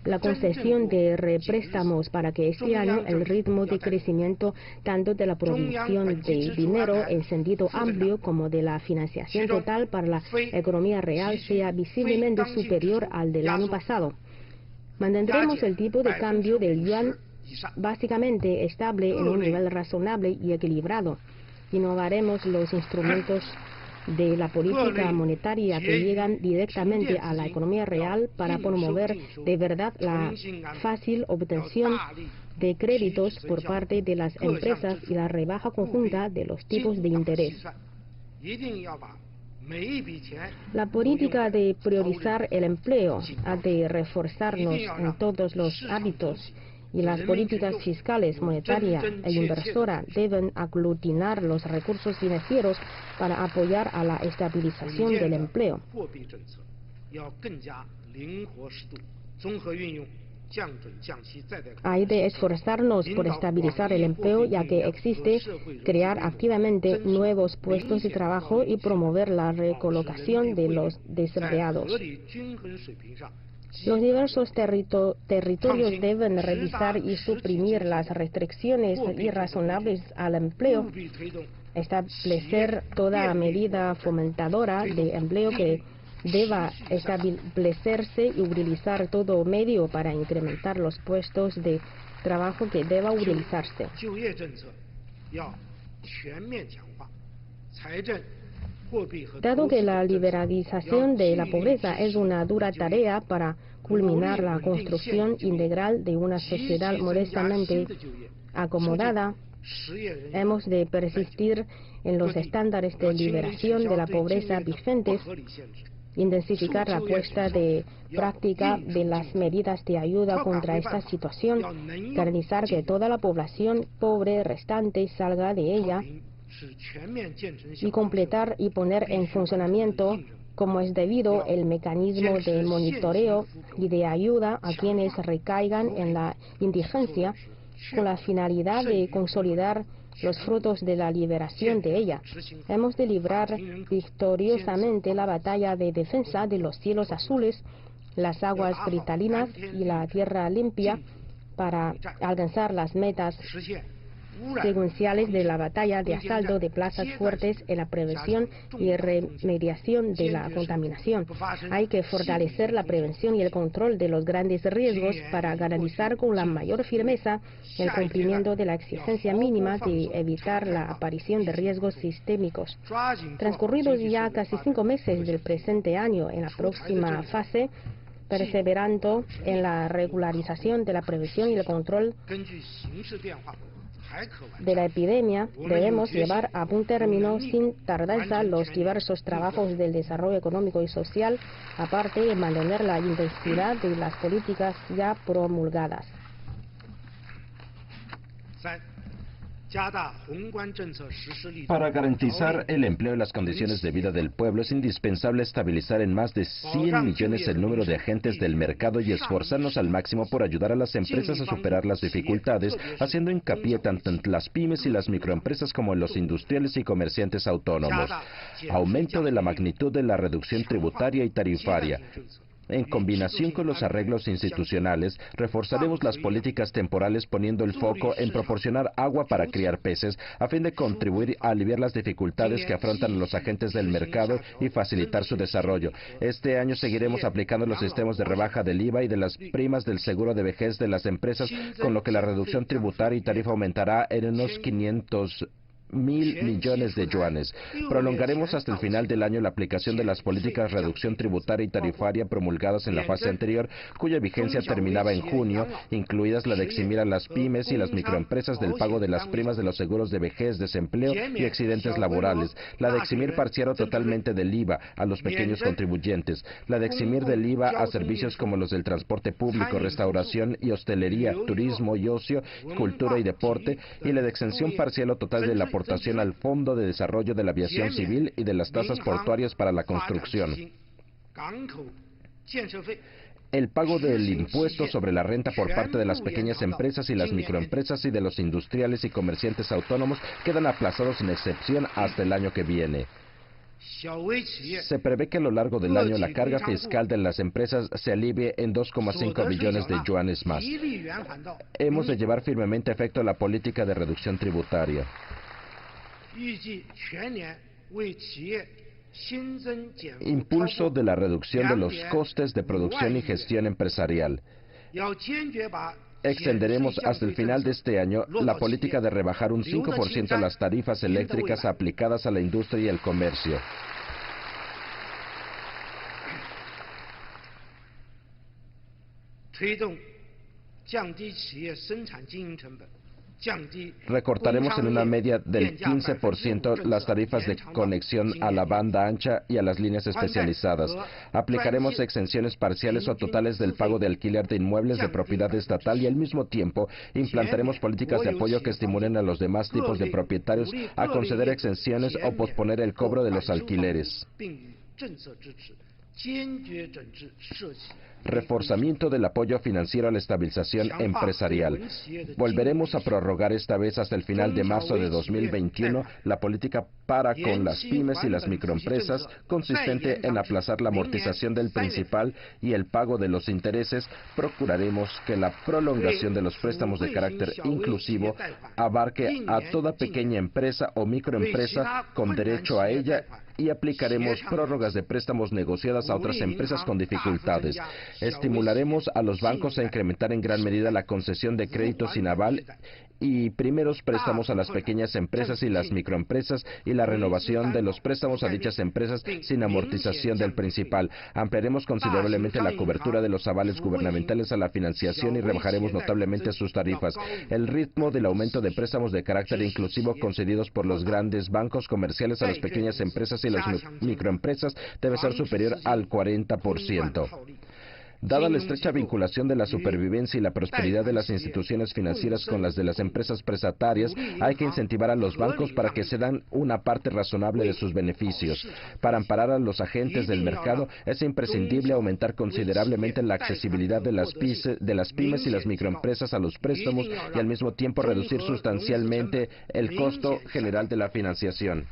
la concesión de représtamos para que este año el ritmo de crecimiento tanto de la provisión de dinero en sentido amplio como de la financiación total para la economía real sea visiblemente superior al del año pasado. Mantendremos el tipo de cambio del yuan básicamente estable en un nivel razonable y equilibrado. Innovaremos los instrumentos de la política monetaria que llegan directamente a la economía real para promover de verdad la fácil obtención de créditos por parte de las empresas y la rebaja conjunta de los tipos de interés. La política de priorizar el empleo ha de reforzarnos en todos los hábitos, y las políticas fiscales, monetaria e inversora deben aglutinar los recursos financieros para apoyar a la estabilización del empleo. Hay de esforzarnos por estabilizar el empleo, ya que existe crear activamente nuevos puestos de trabajo y promover la recolocación de los desempleados. Los diversos territorios deben revisar y suprimir las restricciones irrazonables al empleo, establecer toda medida fomentadora de empleo que deba establecerse y utilizar todo medio para incrementar los puestos de trabajo que deba utilizarse. Dado que la liberalización de la pobreza es una dura tarea para culminar la construcción integral de una sociedad modestamente acomodada, hemos de persistir en los estándares de liberación de la pobreza vigentes, intensificar la puesta de práctica de las medidas de ayuda contra esta situación, garantizar que toda la población pobre restante salga de ella, y completar y poner en funcionamiento como es debido el mecanismo de monitoreo y de ayuda a quienes recaigan en la indigencia, con la finalidad de consolidar los frutos de la liberación de ella. Hemos de librar victoriosamente la batalla de defensa de los cielos azules, las aguas cristalinas y la tierra limpia para alcanzar las metas secuenciales de la batalla de asalto de plazas fuertes en la prevención y remediación de la contaminación. Hay que fortalecer la prevención y el control de los grandes riesgos para garantizar con la mayor firmeza el cumplimiento de la exigencia mínima de evitar la aparición de riesgos sistémicos. Transcurridos ya casi 5 meses del presente año, en la próxima fase, perseverando en la regularización de la prevención y el control de la epidemia, debemos llevar a buen término sin tardanza los diversos trabajos del desarrollo económico y social, aparte de mantener la intensidad de las políticas ya promulgadas. Para garantizar el empleo y las condiciones de vida del pueblo, es indispensable estabilizar en más de 100 millones el número de agentes del mercado y esforzarnos al máximo por ayudar a las empresas a superar las dificultades, haciendo hincapié tanto en las pymes y las microempresas como en los industriales y comerciantes autónomos. Aumento de la magnitud de la reducción tributaria y tarifaria. En combinación con los arreglos institucionales, reforzaremos las políticas temporales poniendo el foco en proporcionar agua para criar peces, a fin de contribuir a aliviar las dificultades que afrontan los agentes del mercado y facilitar su desarrollo. Este año seguiremos aplicando los sistemas de rebaja del IVA y de las primas del seguro de vejez de las empresas, con lo que la reducción tributaria y tarifa aumentará en unos 500.000 millones de yuanes. Prolongaremos hasta el final del año la aplicación de las políticas de reducción tributaria y tarifaria promulgadas en la fase anterior, cuya vigencia terminaba en junio, incluidas la de eximir a las pymes y las microempresas del pago de las primas de los seguros de vejez, desempleo y accidentes laborales, la de eximir parcial o totalmente del IVA a los pequeños contribuyentes, la de eximir del IVA a servicios como los del transporte público, restauración y hostelería, turismo y ocio, cultura y deporte, y la de exención parcial o total de la aportación al Fondo de Desarrollo de la Aviación Civil y de las tasas portuarias para la construcción. El pago del impuesto sobre la renta por parte de las pequeñas empresas y las microempresas y de los industriales y comerciantes autónomos quedan aplazados sin excepción hasta el año que viene. Se prevé que a lo largo del año la carga fiscal de las empresas se alivie en 2,5 billones de yuanes más. Hemos de llevar firmemente a efecto la política de reducción tributaria. Impulso de la reducción de los costes de producción y gestión empresarial. Extenderemos hasta el final de este año la política de rebajar un 5% las tarifas eléctricas aplicadas a la industria y el comercio. Recortaremos en una media del 15% las tarifas de conexión a la banda ancha y a las líneas especializadas. Aplicaremos exenciones parciales o totales del pago de alquiler de inmuebles de propiedad estatal y al mismo tiempo implantaremos políticas de apoyo que estimulen a los demás tipos de propietarios a conceder exenciones o posponer el cobro de los alquileres. Reforzamiento del apoyo financiero a la estabilización empresarial. Volveremos a prorrogar esta vez hasta el final de marzo de 2021 la política para con las pymes y las microempresas, consistente en aplazar la amortización del principal y el pago de los intereses. Procuraremos que la prolongación de los préstamos de carácter inclusivo abarque a toda pequeña empresa o microempresa con derecho a ella, y aplicaremos prórrogas de préstamos negociadas a otras empresas con dificultades. Estimularemos a los bancos a incrementar en gran medida la concesión de créditos sin aval y primeros préstamos a las pequeñas empresas y las microempresas, y la renovación de los préstamos a dichas empresas sin amortización del principal. Ampliaremos considerablemente la cobertura de los avales gubernamentales a la financiación y rebajaremos notablemente sus tarifas. El ritmo del aumento de préstamos de carácter inclusivo concedidos por los grandes bancos comerciales a las pequeñas empresas y las microempresas debe ser superior al 40%. Dada la estrecha vinculación de la supervivencia y la prosperidad de las instituciones financieras con las de las empresas prestatarias, hay que incentivar a los bancos para que cedan una parte razonable de sus beneficios. Para amparar a los agentes del mercado, es imprescindible aumentar considerablemente la accesibilidad de las pymes y las microempresas a los préstamos y al mismo tiempo reducir sustancialmente el costo general de la financiación.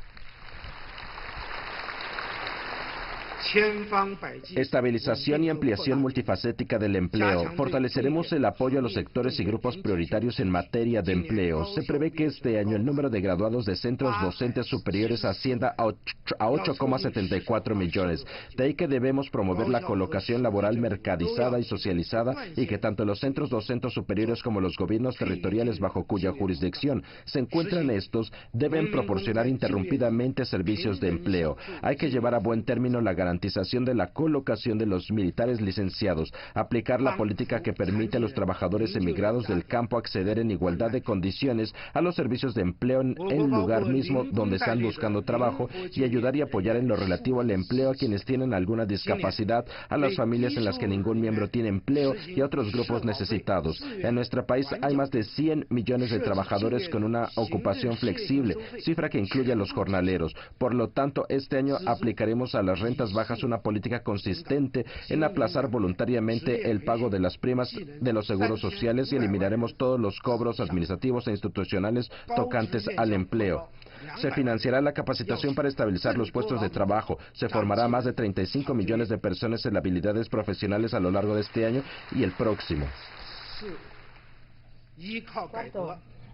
Estabilización y ampliación multifacética del empleo. Fortaleceremos el apoyo a los sectores y grupos prioritarios en materia de empleo. Se prevé que este año el número de graduados de centros docentes superiores ascienda a 8,74 millones. De ahí que debemos promover la colocación laboral mercadizada y socializada y que tanto los centros docentes superiores como los gobiernos territoriales bajo cuya jurisdicción se encuentran estos deben proporcionar interrumpidamente servicios de empleo. Hay que llevar a buen término la garantización de la colocación de los militares licenciados, aplicar la política que permite a los trabajadores emigrados del campo acceder en igualdad de condiciones a los servicios de empleo en el lugar mismo donde están buscando trabajo y ayudar y apoyar en lo relativo al empleo a quienes tienen alguna discapacidad, a las familias en las que ningún miembro tiene empleo y a otros grupos necesitados. En nuestro país hay más de 100 millones de trabajadores con una ocupación flexible, cifra que incluye a los jornaleros. Por lo tanto, este año aplicaremos a las rentas bajas una política consistente en aplazar voluntariamente el pago de las primas de los seguros sociales y eliminaremos todos los cobros administrativos e institucionales tocantes al empleo. Se financiará la capacitación para estabilizar los puestos de trabajo. Se formará más de 35 millones de personas en habilidades profesionales a lo largo de este año y el próximo.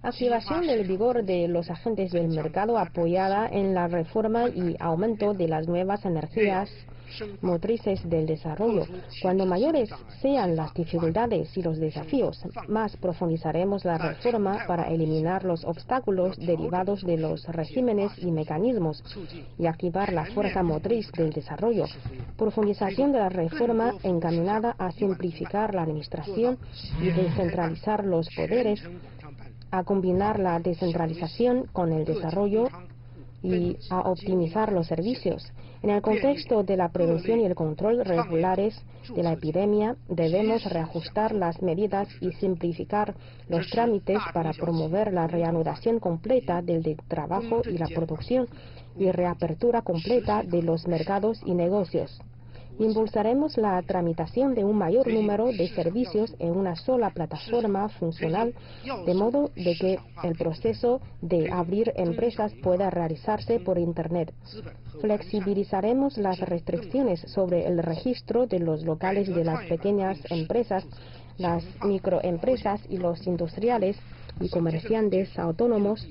Activación del vigor de los agentes del mercado apoyada en la reforma y aumento de las nuevas energías motrices del desarrollo. Cuando mayores sean las dificultades y los desafíos, más profundizaremos la reforma para eliminar los obstáculos derivados de los regímenes y mecanismos y activar la fuerza motriz del desarrollo. Profundización de la reforma encaminada a simplificar la administración y descentralizar los poderes, a combinar la descentralización con el desarrollo y a optimizar los servicios. En el contexto de la prevención y el control regulares de la epidemia, debemos reajustar las medidas y simplificar los trámites para promover la reanudación completa del trabajo y la producción y reapertura completa de los mercados y negocios. Impulsaremos la tramitación de un mayor número de servicios en una sola plataforma funcional, de modo de que el proceso de abrir empresas pueda realizarse por Internet. Flexibilizaremos las restricciones sobre el registro de los locales de las pequeñas empresas, las microempresas y los industriales y comerciantes autónomos,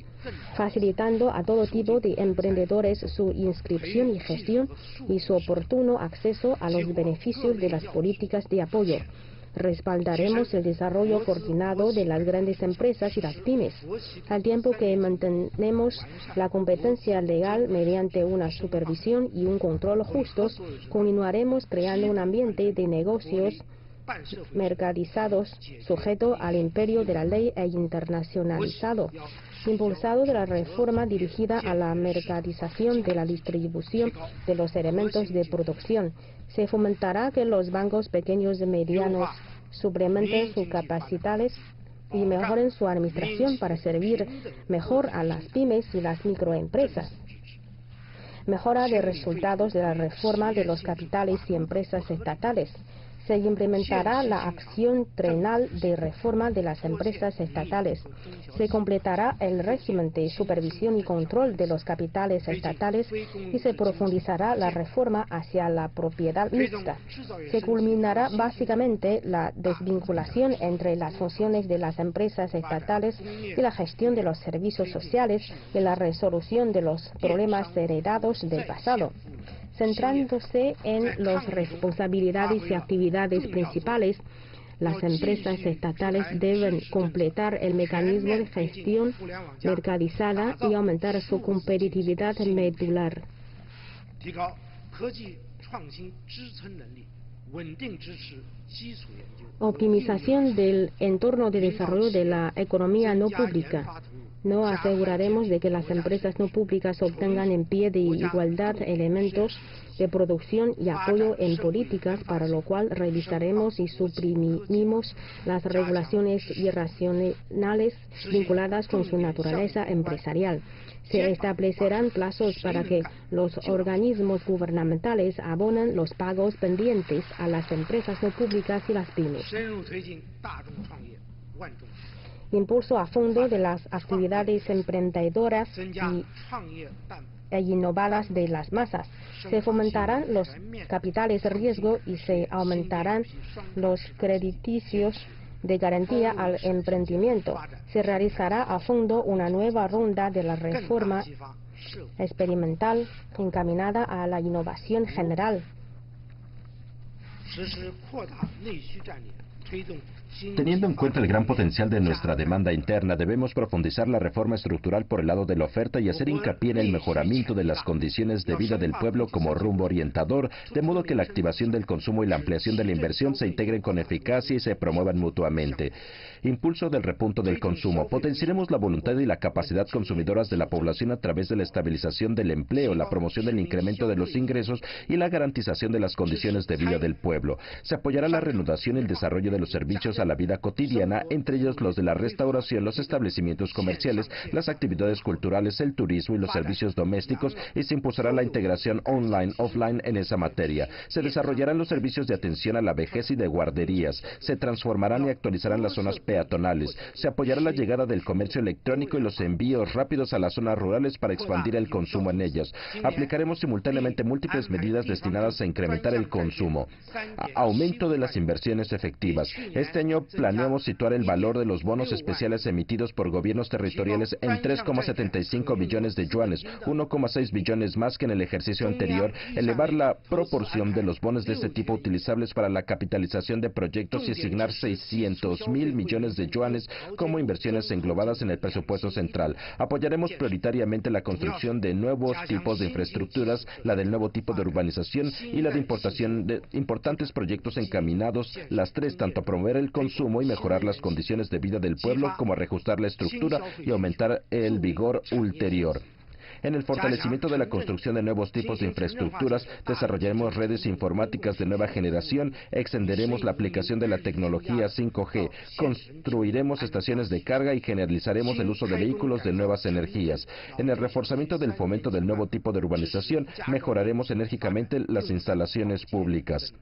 facilitando a todo tipo de emprendedores su inscripción y gestión y su oportuno acceso a los beneficios de las políticas de apoyo. Respaldaremos el desarrollo coordinado de las grandes empresas y las pymes, al tiempo que mantenemos la competencia legal mediante una supervisión y un control justos. Continuaremos creando un ambiente de negocios mercadizados sujeto al imperio de la ley e internacionalizado, impulsado de la reforma dirigida a la mercadización de la distribución de los elementos de producción. Se fomentará que los bancos pequeños y medianos suplementen sus capacidades y mejoren su administración para servir mejor a las pymes y las microempresas. Mejora de resultados de la reforma de los capitales y empresas estatales. Se implementará la acción trienal de reforma de las empresas estatales. Se completará el régimen de supervisión y control de los capitales estatales y se profundizará la reforma hacia la propiedad mixta. Se culminará básicamente la desvinculación entre las funciones de las empresas estatales y la gestión de los servicios sociales y la resolución de los problemas heredados del pasado. Centrándose en las responsabilidades y actividades principales, las empresas estatales deben completar el mecanismo de gestión mercadizada y aumentar su competitividad medular. Optimización del entorno de desarrollo de la economía no pública. No aseguraremos de que las empresas no públicas obtengan en pie de igualdad elementos de producción y apoyo en políticas, para lo cual revisaremos y suprimimos las regulaciones irracionales vinculadas con su naturaleza empresarial. Se establecerán plazos para que los organismos gubernamentales abonen los pagos pendientes a las empresas no públicas y las pymes. Impulso a fondo de las actividades emprendedoras e innovadas de las masas. Se fomentarán los capitales riesgo y se aumentarán los crediticios de garantía al emprendimiento. Se realizará a fondo una nueva ronda de la reforma experimental encaminada a la innovación general. Teniendo en cuenta el gran potencial de nuestra demanda interna, debemos profundizar la reforma estructural por el lado de la oferta y hacer hincapié en el mejoramiento de las condiciones de vida del pueblo como rumbo orientador, de modo que la activación del consumo y la ampliación de la inversión se integren con eficacia y se promuevan mutuamente. Impulso del repunto del consumo. Potenciaremos la voluntad y la capacidad consumidoras de la población a través de la estabilización del empleo, la promoción del incremento de los ingresos y la garantización de las condiciones de vida del pueblo. Se apoyará la reanudación y el desarrollo de los servicios a la vida cotidiana, entre ellos los de la restauración, los establecimientos comerciales, las actividades culturales, el turismo y los servicios domésticos, y se impulsará la integración online-offline en esa materia. Se desarrollarán los servicios de atención a la vejez y de guarderías. Se transformarán y actualizarán las zonas peatonales. Se apoyará la llegada del comercio electrónico y los envíos rápidos a las zonas rurales para expandir el consumo en ellas. Aplicaremos simultáneamente múltiples medidas destinadas a incrementar el consumo. Aumento de las inversiones efectivas. Este año planeamos situar el valor de los bonos especiales emitidos por gobiernos territoriales en 3,75 billones de yuanes, 1,6 billones más que en el ejercicio anterior, elevar la proporción de los bonos de este tipo utilizables para la capitalización de proyectos y asignar 600.000 millones de yuanes como inversiones englobadas en el presupuesto central. Apoyaremos prioritariamente la construcción de nuevos tipos de infraestructuras, la del nuevo tipo de urbanización y la de importación de importantes proyectos encaminados, las tres, tanto a promover el consumo y mejorar las condiciones de vida del pueblo, como a reajustar la estructura y aumentar el vigor ulterior. En el fortalecimiento de la construcción de nuevos tipos de infraestructuras, desarrollaremos redes informáticas de nueva generación, extenderemos la aplicación de la tecnología 5G, construiremos estaciones de carga y generalizaremos el uso de vehículos de nuevas energías. En el reforzamiento del fomento del nuevo tipo de urbanización, mejoraremos enérgicamente las instalaciones públicas,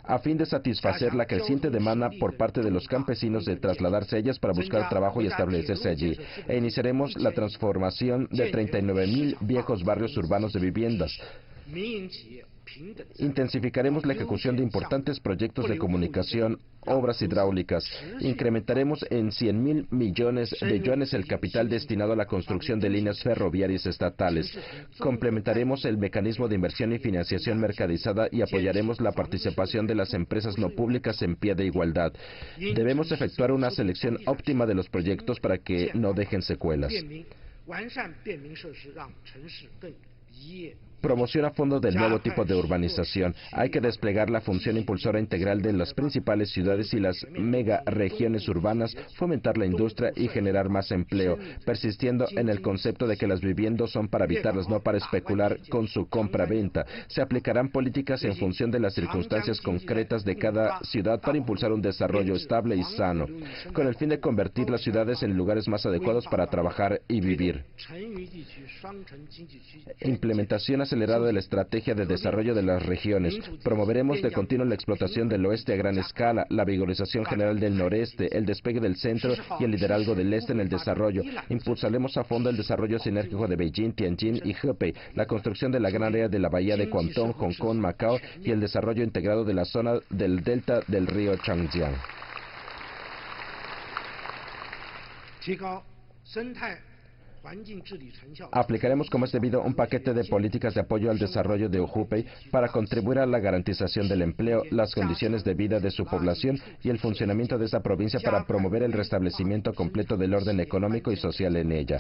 a fin de satisfacer la creciente demanda por parte de los campesinos de trasladarse a ellas para buscar trabajo y establecerse allí. E iniciaremos la transformación de 39.000 viejos barrios urbanos de viviendas. Intensificaremos la ejecución de importantes proyectos de comunicación, obras hidráulicas. Incrementaremos en 100.000 millones de yuanes el capital destinado a la construcción de líneas ferroviarias estatales. Complementaremos el mecanismo de inversión y financiación mercantilizada y apoyaremos la participación de las empresas no públicas en pie de igualdad. Debemos efectuar una selección óptima de los proyectos para que no dejen secuelas. Promoción a fondo del nuevo tipo de urbanización. Hay que desplegar la función impulsora integral de las principales ciudades y las megaregiones urbanas, fomentar la industria y generar más empleo, persistiendo en el concepto de que las viviendas son para habitarlas, no para especular con su compra-venta. Se aplicarán políticas en función de las circunstancias concretas de cada ciudad para impulsar un desarrollo estable y sano, con el fin de convertir las ciudades en lugares más adecuados para trabajar y vivir. Implementación acelerada de la estrategia de desarrollo de las regiones. Promoveremos de continuo la explotación del oeste a gran escala, la vigorización general del noreste, el despegue del centro y el liderazgo del este en el desarrollo. Impulsaremos a fondo el desarrollo sinérgico de Beijing, Tianjin y Hebei, la construcción de la gran área de la bahía de Guangdong, Hong Kong, Macao y el desarrollo integrado de la zona del delta del río Changjiang. Aplicaremos como es debido un paquete de políticas de apoyo al desarrollo de Hubei para contribuir a la garantización del empleo, las condiciones de vida de su población y el funcionamiento de esa provincia para promover el restablecimiento completo del orden económico y social en ella.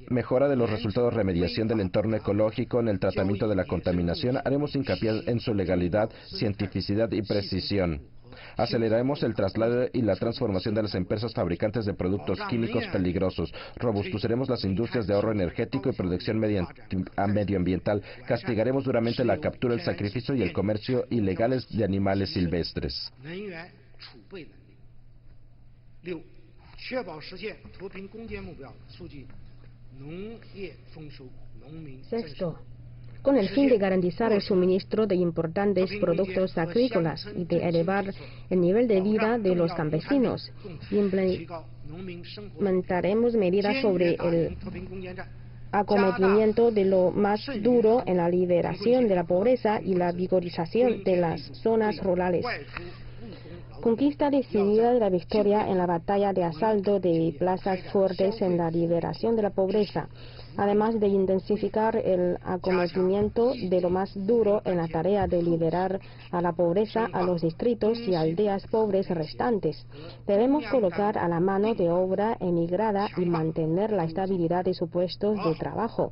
Mejora de los resultados, remediación del entorno ecológico, en el tratamiento de la contaminación. Haremos hincapié en su legalidad, cientificidad y precisión. Aceleraremos el traslado y la transformación de las empresas fabricantes de productos químicos peligrosos. Robusteceremos las industrias de ahorro energético y protección medioambiental. Castigaremos duramente la captura, el sacrificio y el comercio ilegales de animales silvestres. Sexto, con el fin de garantizar el suministro de importantes productos agrícolas y de elevar el nivel de vida de los campesinos, implementaremos medidas sobre el acometimiento de lo más duro en la liberación de la pobreza y la vigorización de las zonas rurales. Conquista decidida de la victoria en la batalla de asalto de plazas fuertes en la liberación de la pobreza, además de intensificar el acometimiento de lo más duro en la tarea de liberar a la pobreza a los distritos y aldeas pobres restantes. Debemos colocar a la mano de obra emigrada y mantener la estabilidad de sus puestos de trabajo.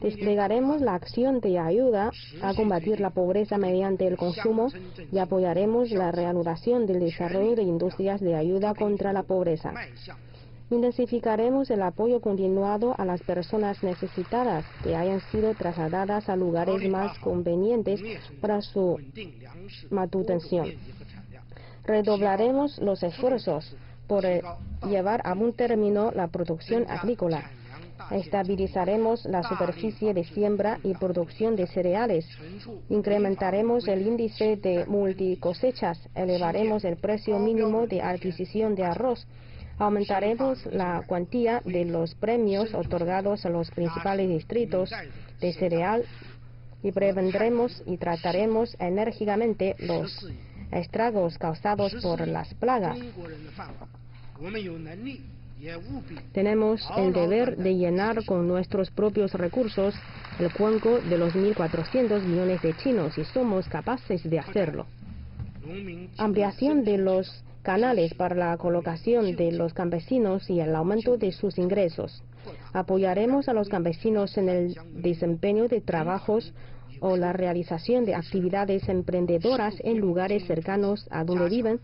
Desplegaremos la acción de ayuda a combatir la pobreza mediante el consumo y apoyaremos la reanudación del desarrollo de industrias de ayuda contra la pobreza. Intensificaremos el apoyo continuado a las personas necesitadas que hayan sido trasladadas a lugares más convenientes para su manutención. Redoblaremos los esfuerzos por llevar a buen término la producción agrícola. Estabilizaremos la superficie de siembra y producción de cereales. Incrementaremos el índice de multicosechas. Elevaremos el precio mínimo de adquisición de arroz. Aumentaremos la cuantía de los premios otorgados a los principales distritos de cereal y prevendremos y trataremos enérgicamente los estragos causados por las plagas. Tenemos el deber de llenar con nuestros propios recursos el cuenco de los 1.400 millones de chinos y somos capaces de hacerlo. Ampliación de los canales para la colocación de los campesinos y el aumento de sus ingresos. Apoyaremos a los campesinos en el desempeño de trabajos o la realización de actividades emprendedoras en lugares cercanos a donde viven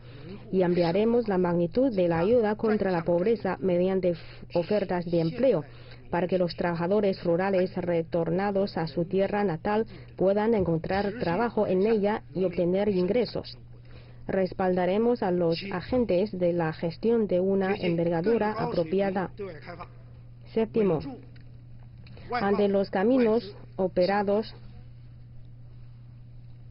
y ampliaremos la magnitud de la ayuda contra la pobreza mediante ofertas de empleo para que los trabajadores rurales retornados a su tierra natal puedan encontrar trabajo en ella y obtener ingresos. Respaldaremos a los agentes de la gestión de una envergadura apropiada. Séptimo, ante los caminos operados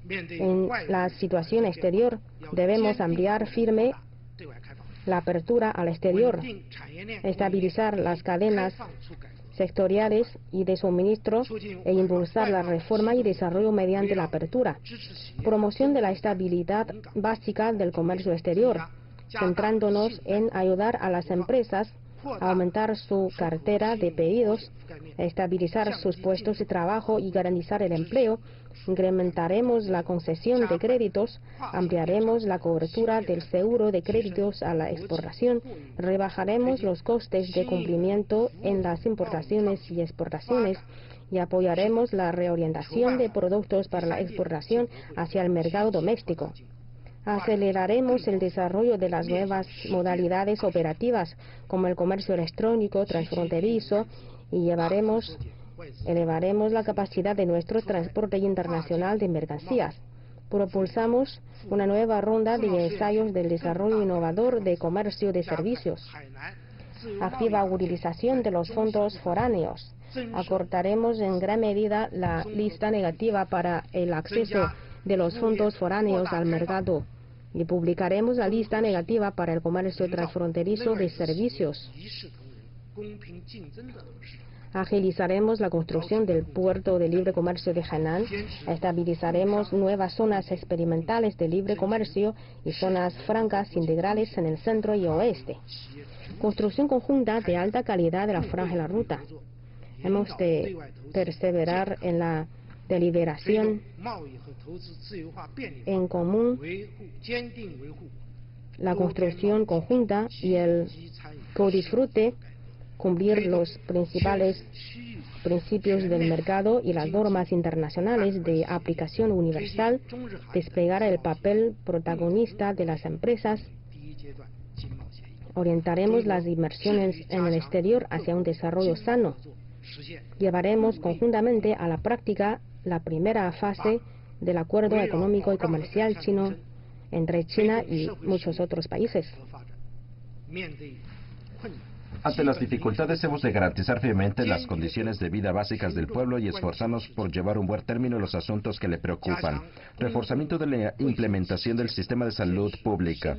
en la situación exterior, debemos ampliar firme la apertura al exterior, estabilizar las cadenas sectoriales y de suministro e impulsar la reforma y desarrollo mediante la apertura. Promoción de la estabilidad básica del comercio exterior, centrándonos en ayudar a las empresas a aumentar su cartera de pedidos, estabilizar sus puestos de trabajo y garantizar el empleo. Incrementaremos la concesión de créditos, ampliaremos la cobertura del seguro de créditos a la exportación, rebajaremos los costes de cumplimiento en las importaciones y exportaciones y apoyaremos la reorientación de productos para la exportación hacia el mercado doméstico. Aceleraremos el desarrollo de las nuevas modalidades operativas como el comercio electrónico transfronterizo y elevaremos la capacidad de nuestro transporte internacional de mercancías. Propulsamos una nueva ronda de ensayos del desarrollo innovador de comercio de servicios. Activa utilización de los fondos foráneos. Acortaremos en gran medida la lista negativa para el acceso de los fondos foráneos al mercado y publicaremos la lista negativa para el comercio transfronterizo de servicios. Agilizaremos la construcción del puerto de libre comercio de Hainan, estabilizaremos nuevas zonas experimentales de libre comercio y zonas francas integrales en el centro y oeste. Construcción conjunta de alta calidad de la franja de la ruta. Hemos de perseverar en la deliberación en común, la construcción conjunta y el codisfrute, cumplir los principales principios del mercado y las normas internacionales de aplicación universal, desplegar el papel protagonista de las empresas. Orientaremos las inversiones en el exterior hacia un desarrollo sano. Llevaremos conjuntamente a la práctica la primera fase del Acuerdo Económico y Comercial Chino entre China y muchos otros países. Ante las dificultades hemos de garantizar firmemente las condiciones de vida básicas del pueblo y esforzarnos por llevar a un buen término los asuntos que le preocupan. Reforzamiento de la implementación del sistema de salud pública.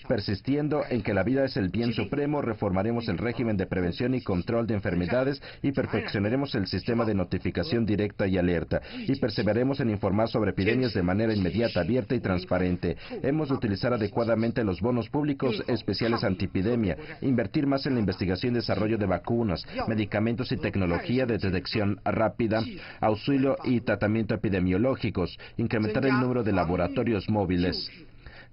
Persistiendo en que la vida es el bien supremo, reformaremos el régimen de prevención y control de enfermedades y perfeccionaremos el sistema de notificación directa y alerta. Y perseveraremos en informar sobre epidemias de manera inmediata, abierta y transparente. Hemos de utilizar adecuadamente los bonos públicos especiales antiepidemia, invertir más en la investigación y desarrollo de vacunas, medicamentos y tecnología de detección rápida, auxilio y tratamiento epidemiológicos, incrementar el número de laboratorios móviles.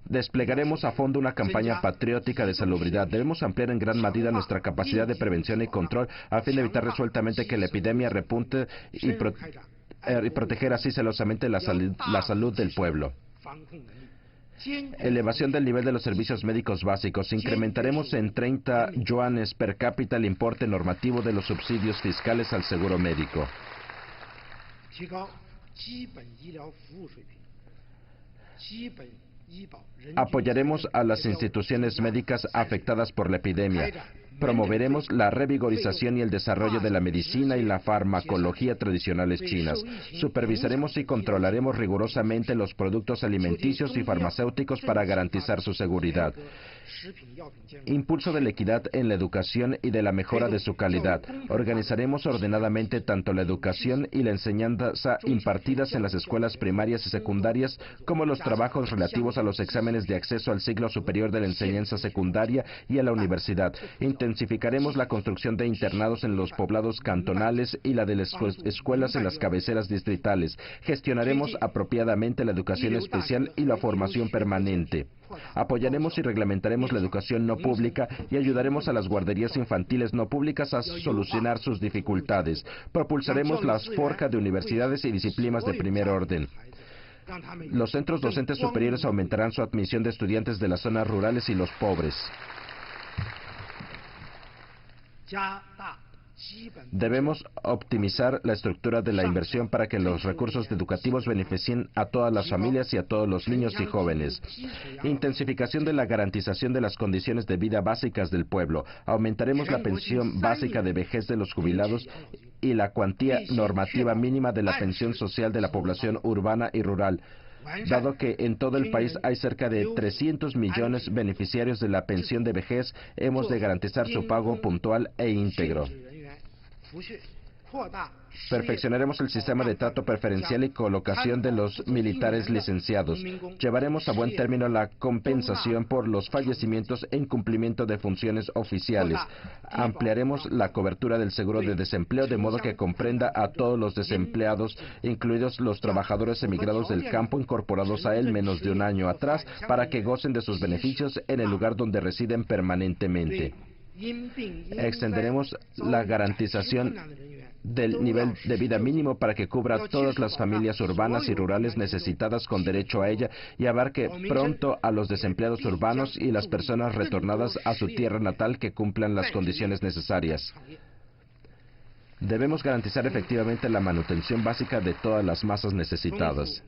Desplegaremos a fondo una campaña patriótica de salubridad. Debemos ampliar en gran medida nuestra capacidad de prevención y control a fin de evitar resueltamente que la epidemia repunte y proteger así celosamente la salud del pueblo. Elevación del nivel de los servicios médicos básicos. Incrementaremos en 30 yuanes per cápita el importe normativo de los subsidios fiscales al seguro médico. Apoyaremos a las instituciones médicas afectadas por la epidemia. Promoveremos la revigorización y el desarrollo de la medicina y la farmacología tradicionales chinas. Supervisaremos y controlaremos rigurosamente los productos alimenticios y farmacéuticos para garantizar su seguridad. Impulso de la equidad en la educación y de la mejora de su calidad. Organizaremos ordenadamente tanto la educación y la enseñanza impartidas en las escuelas primarias y secundarias como los trabajos relativos a los exámenes de acceso al ciclo superior de la enseñanza secundaria y a la universidad. Intensificaremos la construcción de internados en los poblados cantonales y la de las escuelas en las cabeceras distritales. Gestionaremos apropiadamente la educación especial y la formación permanente. Apoyaremos y reglamentaremos la educación no pública y ayudaremos a las guarderías infantiles no públicas a solucionar sus dificultades. Propulsaremos la forja de universidades y disciplinas de primer orden. Los centros docentes superiores aumentarán su admisión de estudiantes de las zonas rurales y los pobres. Debemos optimizar la estructura de la inversión para que los recursos educativos beneficien a todas las familias y a todos los niños y jóvenes. Intensificación de la garantización de las condiciones de vida básicas del pueblo. Aumentaremos la pensión básica de vejez de los jubilados y la cuantía normativa mínima de la pensión social de la población urbana y rural. Dado que en todo el país hay cerca de 300 millones beneficiarios de la pensión de vejez, hemos de garantizar su pago puntual e íntegro. Perfeccionaremos el sistema de trato preferencial y colocación de los militares licenciados. Llevaremos a buen término la compensación por los fallecimientos e incumplimiento de funciones oficiales. Ampliaremos la cobertura del seguro de desempleo de modo que comprenda a todos los desempleados, incluidos los trabajadores emigrados del campo incorporados a él menos de un año atrás, para que gocen de sus beneficios en el lugar donde residen permanentemente. Extenderemos la garantización del nivel de vida mínimo para que cubra a todas las familias urbanas y rurales necesitadas con derecho a ella y abarque pronto a los desempleados urbanos y las personas retornadas a su tierra natal que cumplan las condiciones necesarias. Debemos garantizar efectivamente la manutención básica de todas las masas necesitadas.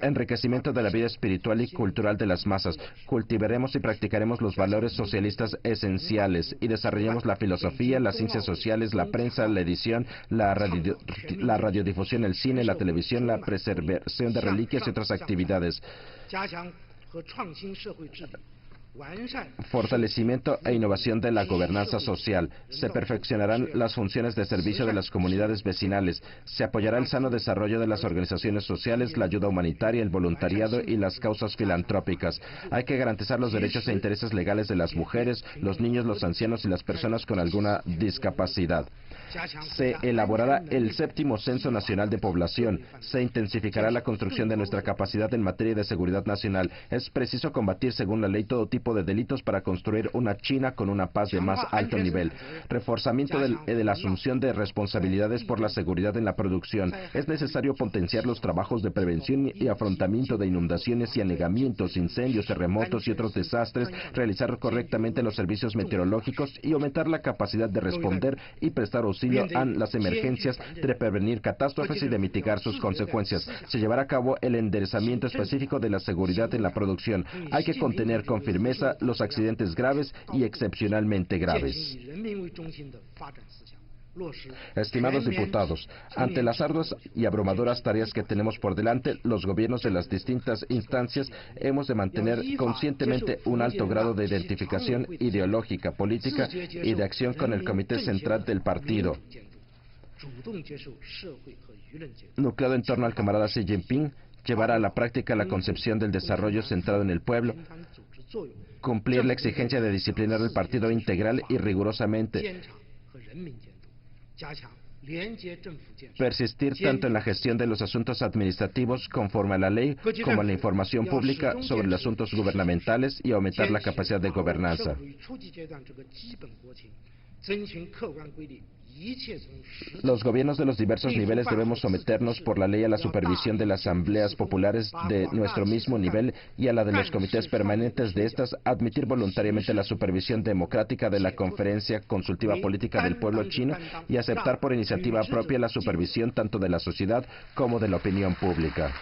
Enriquecimiento de la vida espiritual y cultural de las masas. Cultivaremos y practicaremos los valores socialistas esenciales y desarrollemos la filosofía, las ciencias sociales, la prensa, la edición, la radiodifusión, el cine, la televisión, la preservación de reliquias y otras actividades. Fortalecimiento e innovación de la gobernanza social. Se perfeccionarán las funciones de servicio de las comunidades vecinales. Se apoyará el sano desarrollo de las organizaciones sociales, la ayuda humanitaria, el voluntariado y las causas filantrópicas. Hay que garantizar los derechos e intereses legales de las mujeres, los niños, los ancianos y las personas con alguna discapacidad. Se elaborará el 7º Censo Nacional de Población. Se intensificará la construcción de nuestra capacidad en materia de seguridad nacional. Es preciso combatir según la ley todo tipo tipo de delitos para construir una China con una paz de más alto nivel. Reforzamiento de la asunción de responsabilidades por la seguridad en la producción. Es necesario potenciar los trabajos de prevención y afrontamiento de inundaciones y anegamientos, incendios, terremotos y otros desastres, realizar correctamente los servicios meteorológicos y aumentar la capacidad de responder y prestar auxilio a las emergencias, de prevenir catástrofes y de mitigar sus consecuencias. Se llevará a cabo el enderezamiento específico de la seguridad en la producción. Hay que contener con firmeza los accidentes graves y excepcionalmente graves. Estimados diputados, ante las arduas y abrumadoras tareas que tenemos por delante, los gobiernos de las distintas instancias hemos de mantener conscientemente un alto grado de identificación ideológica, política y de acción con el Comité Central del Partido, nucleado en torno al camarada Xi Jinping, llevar a la práctica la concepción del desarrollo centrado en el pueblo, cumplir la exigencia de disciplinar el partido integral y rigurosamente, persistir tanto en la gestión de los asuntos administrativos conforme a la ley como en la información pública sobre los asuntos gubernamentales y aumentar la capacidad de gobernanza. Los gobiernos de los diversos niveles debemos someternos por la ley a la supervisión de las asambleas populares de nuestro mismo nivel y a la de los comités permanentes de estas, admitir voluntariamente la supervisión democrática de la Conferencia Consultiva Política del Pueblo Chino y aceptar por iniciativa propia la supervisión tanto de la sociedad como de la opinión pública.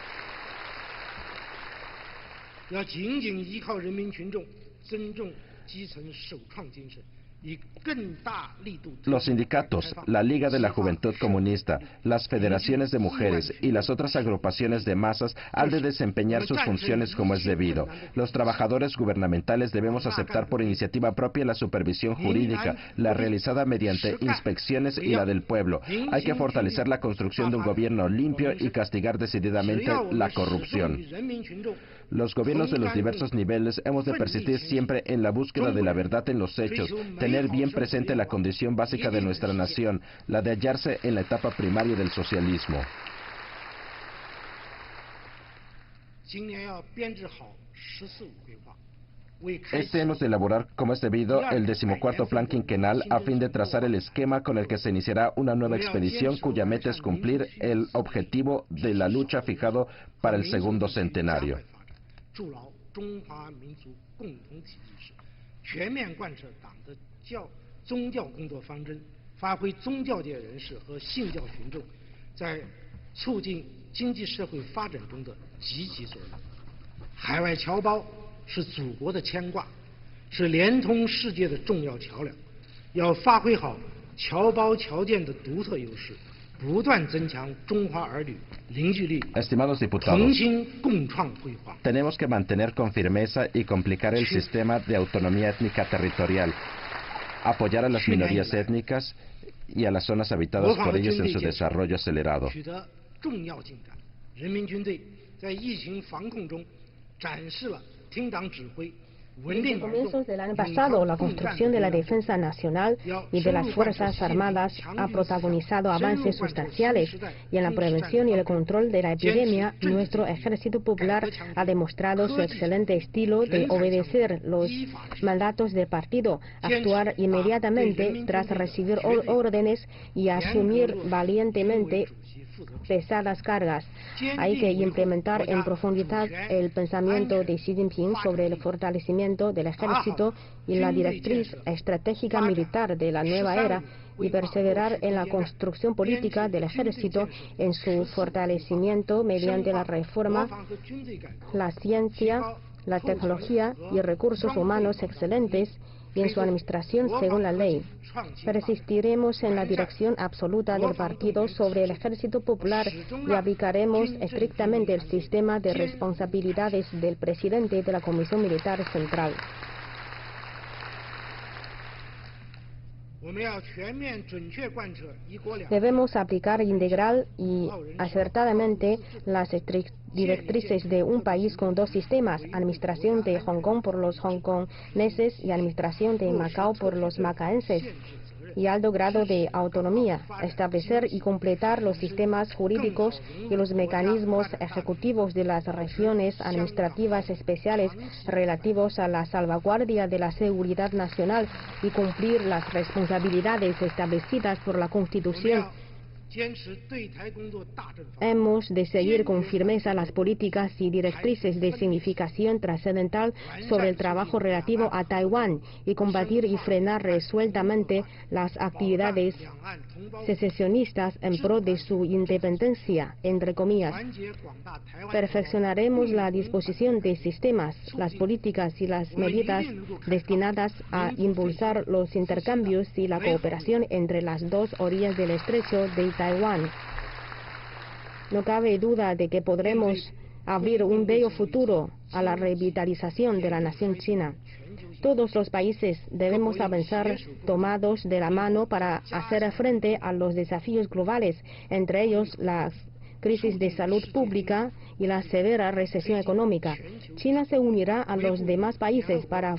Los sindicatos, la Liga de la Juventud Comunista, las federaciones de mujeres y las otras agrupaciones de masas han de desempeñar sus funciones como es debido. Los trabajadores gubernamentales debemos aceptar por iniciativa propia la supervisión jurídica, la realizada mediante inspecciones y la del pueblo. Hay que fortalecer la construcción de un gobierno limpio y castigar decididamente la corrupción. Los gobiernos de los diversos niveles hemos de persistir siempre en la búsqueda de la verdad en los hechos, tener bien presente la condición básica de nuestra nación, la de hallarse en la etapa primaria del socialismo. Hemos de elaborar, como es debido, el 14º plan quinquenal a fin de trazar el esquema con el que se iniciará una nueva expedición cuya meta es cumplir el objetivo de la lucha fijado para el segundo centenario. Estimados diputados, tenemos que mantener con firmeza y complicar el sistema de autonomía étnica territorial, apoyar a las minorías étnicas y a las zonas habitadas por ellos en su desarrollo acelerado. Desde comienzos del año pasado, la construcción de la defensa nacional y de las Fuerzas Armadas ha protagonizado avances sustanciales y en la prevención y el control de la epidemia, nuestro Ejército Popular ha demostrado su excelente estilo de obedecer los mandatos del partido, actuar inmediatamente tras recibir órdenes y asumir valientemente pesadas cargas. Hay que implementar en profundidad el pensamiento de Xi Jinping sobre el fortalecimiento del ejército y la directriz estratégica militar de la nueva era y perseverar en la construcción política del ejército en su fortalecimiento mediante la reforma, la ciencia, la tecnología y recursos humanos excelentes y en su administración según la ley. Persistiremos en la dirección absoluta del partido sobre el Ejército Popular y aplicaremos estrictamente el sistema de responsabilidades del presidente de la Comisión Militar Central. Debemos aplicar integral y acertadamente las directrices de un país con dos sistemas, administración de Hong Kong por los hongkoneses y administración de Macao por los macaenses. y alto grado de autonomía, establecer y completar los sistemas jurídicos y los mecanismos ejecutivos de las regiones administrativas especiales relativos a la salvaguardia de la seguridad nacional y cumplir las responsabilidades establecidas por la Constitución. Hemos de seguir con firmeza las políticas y directrices de significación trascendental sobre el trabajo relativo a Taiwán y combatir y frenar resueltamente las actividades secesionistas en pro de su independencia, entre comillas. Perfeccionaremos la disposición de sistemas, las políticas y las medidas destinadas a impulsar los intercambios y la cooperación entre las dos orillas del estrecho de Taiwán. No cabe duda de que podremos abrir un bello futuro a la revitalización de la nación china. Todos los países debemos avanzar tomados de la mano para hacer frente a los desafíos globales, entre ellos las crisis de salud pública y la severa recesión económica. China se unirá a los demás países para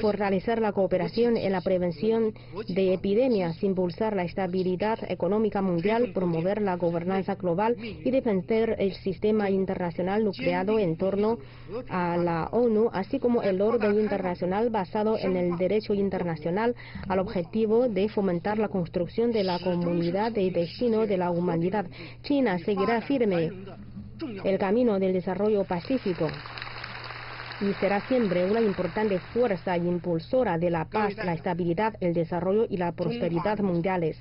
fortalecer la cooperación en la prevención de epidemias, impulsar la estabilidad económica mundial, promover la gobernanza global y defender el sistema internacional nucleado en torno a la ONU, así como el orden internacional basado en el derecho internacional, al objetivo de fomentar la construcción de la comunidad de destino de la humanidad. China seguirá firme el camino del desarrollo pacífico y será siempre una importante fuerza impulsora de la paz, la estabilidad, el desarrollo y la prosperidad mundiales.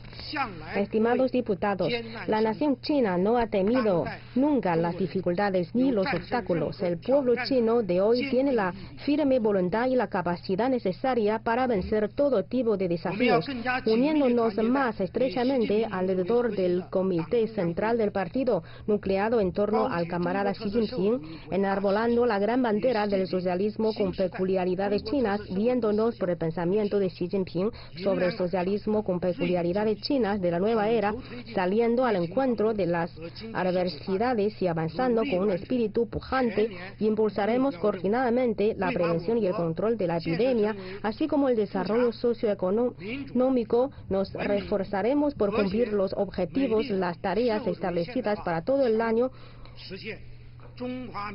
Estimados diputados, la nación china no ha temido nunca las dificultades ni los obstáculos. El pueblo chino de hoy tiene la firme voluntad y la capacidad necesaria para vencer todo tipo de desafíos, uniéndonos más estrechamente alrededor del Comité Central del Partido, nucleado en torno al camarada Xi Jinping, enarbolando la gran bandera del socialismo con peculiaridades chinas, guiándonos por el pensamiento de Xi Jinping sobre el socialismo con peculiaridades chinas de la nueva era, saliendo al encuentro de las adversidades y avanzando con un espíritu pujante. Impulsaremos coordinadamente la prevención y el control de la epidemia, así como el desarrollo socioeconómico. Nos reforzaremos por cumplir los objetivos, las tareas establecidas para todo el año,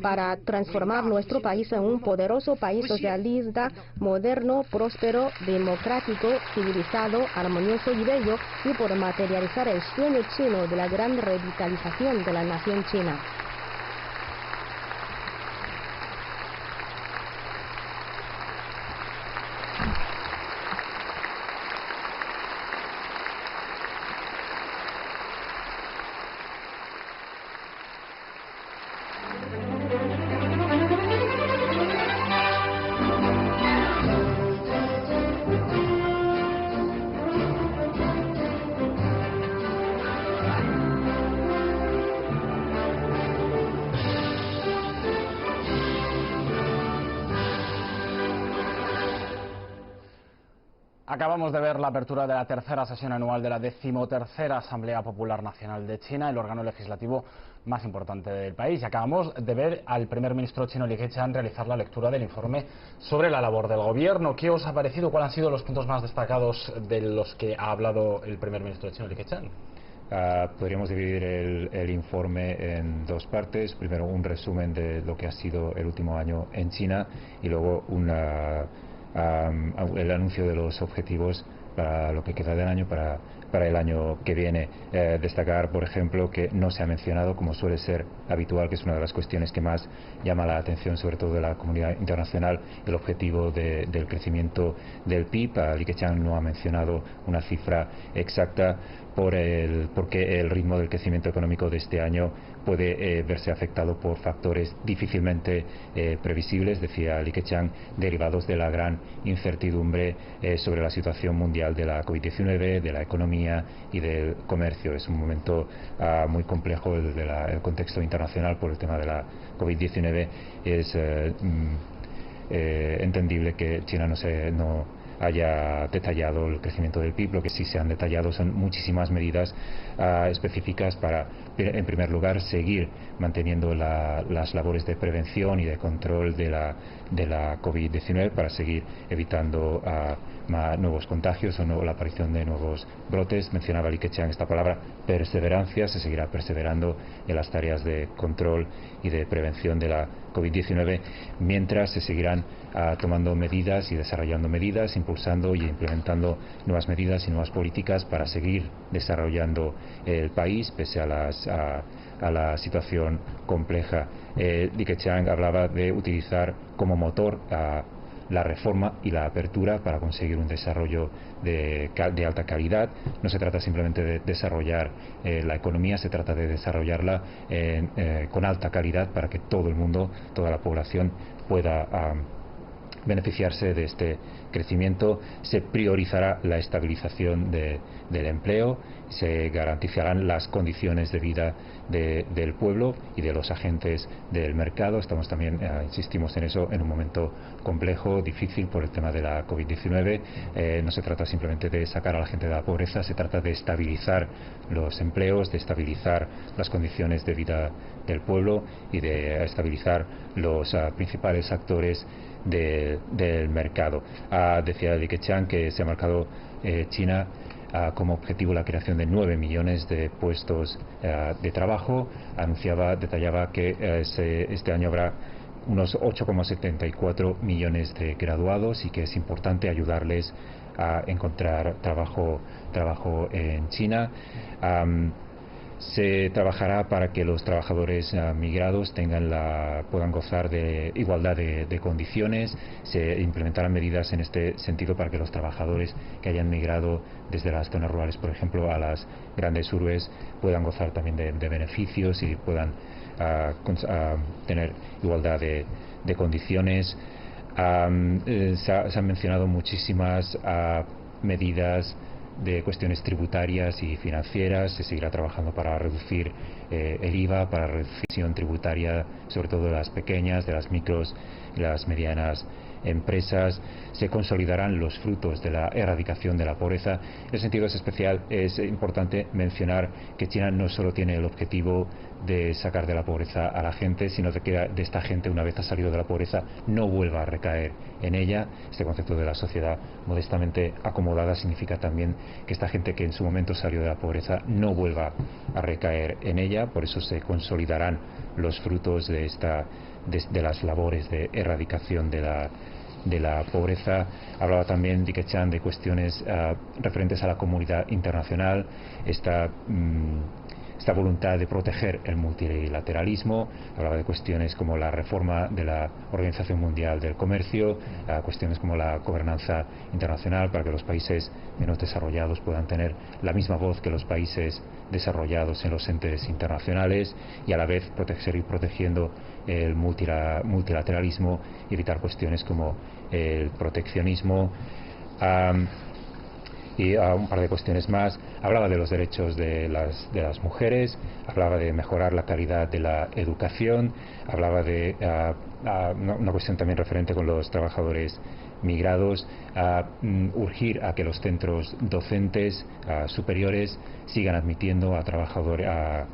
para transformar nuestro país en un poderoso país socialista, moderno, próspero, democrático, civilizado, armonioso y bello, y por materializar el sueño chino de la gran revitalización de la nación china. Acabamos de ver la apertura de la tercera sesión anual de la 13ª Asamblea Popular Nacional de China, el órgano legislativo más importante del país. Y acabamos de ver al primer ministro chino Li Keqiang realizar la lectura del informe sobre la labor del gobierno. ¿Qué os ha parecido? ¿Cuáles han sido los puntos más destacados de los que ha hablado el primer ministro chino Li Keqiang? Podríamos dividir el informe en dos partes. Primero, un resumen de lo que ha sido el último año en China y luego el anuncio de los objetivos para lo que queda del año, para el año que viene. Destacar, por ejemplo, que no se ha mencionado, como suele ser habitual, que es una de las cuestiones que más llama la atención, sobre todo de la comunidad internacional, el objetivo del crecimiento del PIB. Li Keqiang no ha mencionado una cifra exacta porque el ritmo del crecimiento económico de este año puede verse afectado por factores difícilmente previsibles, decía Li Keqiang, derivados de la gran incertidumbre sobre la situación mundial de la COVID-19, de la economía y del comercio. Es un momento muy complejo el contexto internacional por el tema de la COVID-19. Es entendible que China no haya detallado el crecimiento del PIB. Lo que sí se han detallado son muchísimas medidas específicas para en primer lugar, seguir manteniendo las labores de prevención y de control de la COVID-19 para seguir evitando nuevos contagios o la aparición de nuevos brotes. Mencionaba Li Keqiang esta palabra, perseverancia. Se seguirá perseverando en las tareas de control y de prevención de la COVID-19, mientras se seguirán tomando medidas y desarrollando medidas, impulsando y implementando nuevas medidas y nuevas políticas para seguir desarrollando el país pese a la situación compleja. Li Keqiang hablaba de utilizar como motor la reforma y la apertura para conseguir un desarrollo de alta calidad. No se trata simplemente de desarrollar la economía, se trata de desarrollarla con alta calidad para que todo el mundo, toda la población pueda beneficiarse de este crecimiento. Se priorizará la estabilización del empleo, se garantizarán las condiciones de vida del pueblo y de los agentes del mercado. Estamos también, insistimos en eso, en un momento complejo, difícil por el tema de la COVID-19. No se trata simplemente de sacar a la gente de la pobreza, se trata de estabilizar los empleos, de estabilizar las condiciones de vida del pueblo y de estabilizar los principales actores del mercado. Decía Li Keqiang que se ha marcado China como objetivo la creación de 9 millones de puestos de trabajo. Detallaba que este año habrá unos 8,74 millones de graduados y que es importante ayudarles a encontrar trabajo en China. Se trabajará para que los trabajadores migrados puedan gozar de igualdad de condiciones. Se implementarán medidas en este sentido para que los trabajadores que hayan migrado desde las zonas rurales, por ejemplo, a las grandes urbes, puedan gozar también de beneficios y puedan tener igualdad de condiciones. Se han mencionado muchísimas medidas de cuestiones tributarias y financieras. Se seguirá trabajando para reducir el IVA, para reducir la presión tributaria, sobre todo de las pequeñas, de las micros y las medianas empresas. Se consolidarán los frutos de la erradicación de la pobreza. En ese sentido es importante mencionar que China no solo tiene el objetivo de sacar de la pobreza a la gente, sino de que de esta gente, una vez ha salido de la pobreza, no vuelva a recaer en ella. Este concepto de la sociedad modestamente acomodada significa también que esta gente que en su momento salió de la pobreza no vuelva a recaer en ella. Por eso se consolidarán los frutos de las labores de erradicación de la pobreza. Hablaba también Li Keqiang de cuestiones referentes a la comunidad internacional, esta voluntad de proteger el multilateralismo. Hablaba de cuestiones como la reforma de la Organización Mundial del Comercio, cuestiones como la gobernanza internacional para que los países menos desarrollados puedan tener la misma voz que los países desarrollados en los entes internacionales, y a la vez seguir protegiendo el multilateralismo y evitar cuestiones como el proteccionismo. Y un par de cuestiones más. Hablaba de los derechos de las mujeres, hablaba de mejorar la calidad de la educación, hablaba de una cuestión también referente con los trabajadores migrados, urgir a que los centros docentes superiores sigan admitiendo a trabajadores, a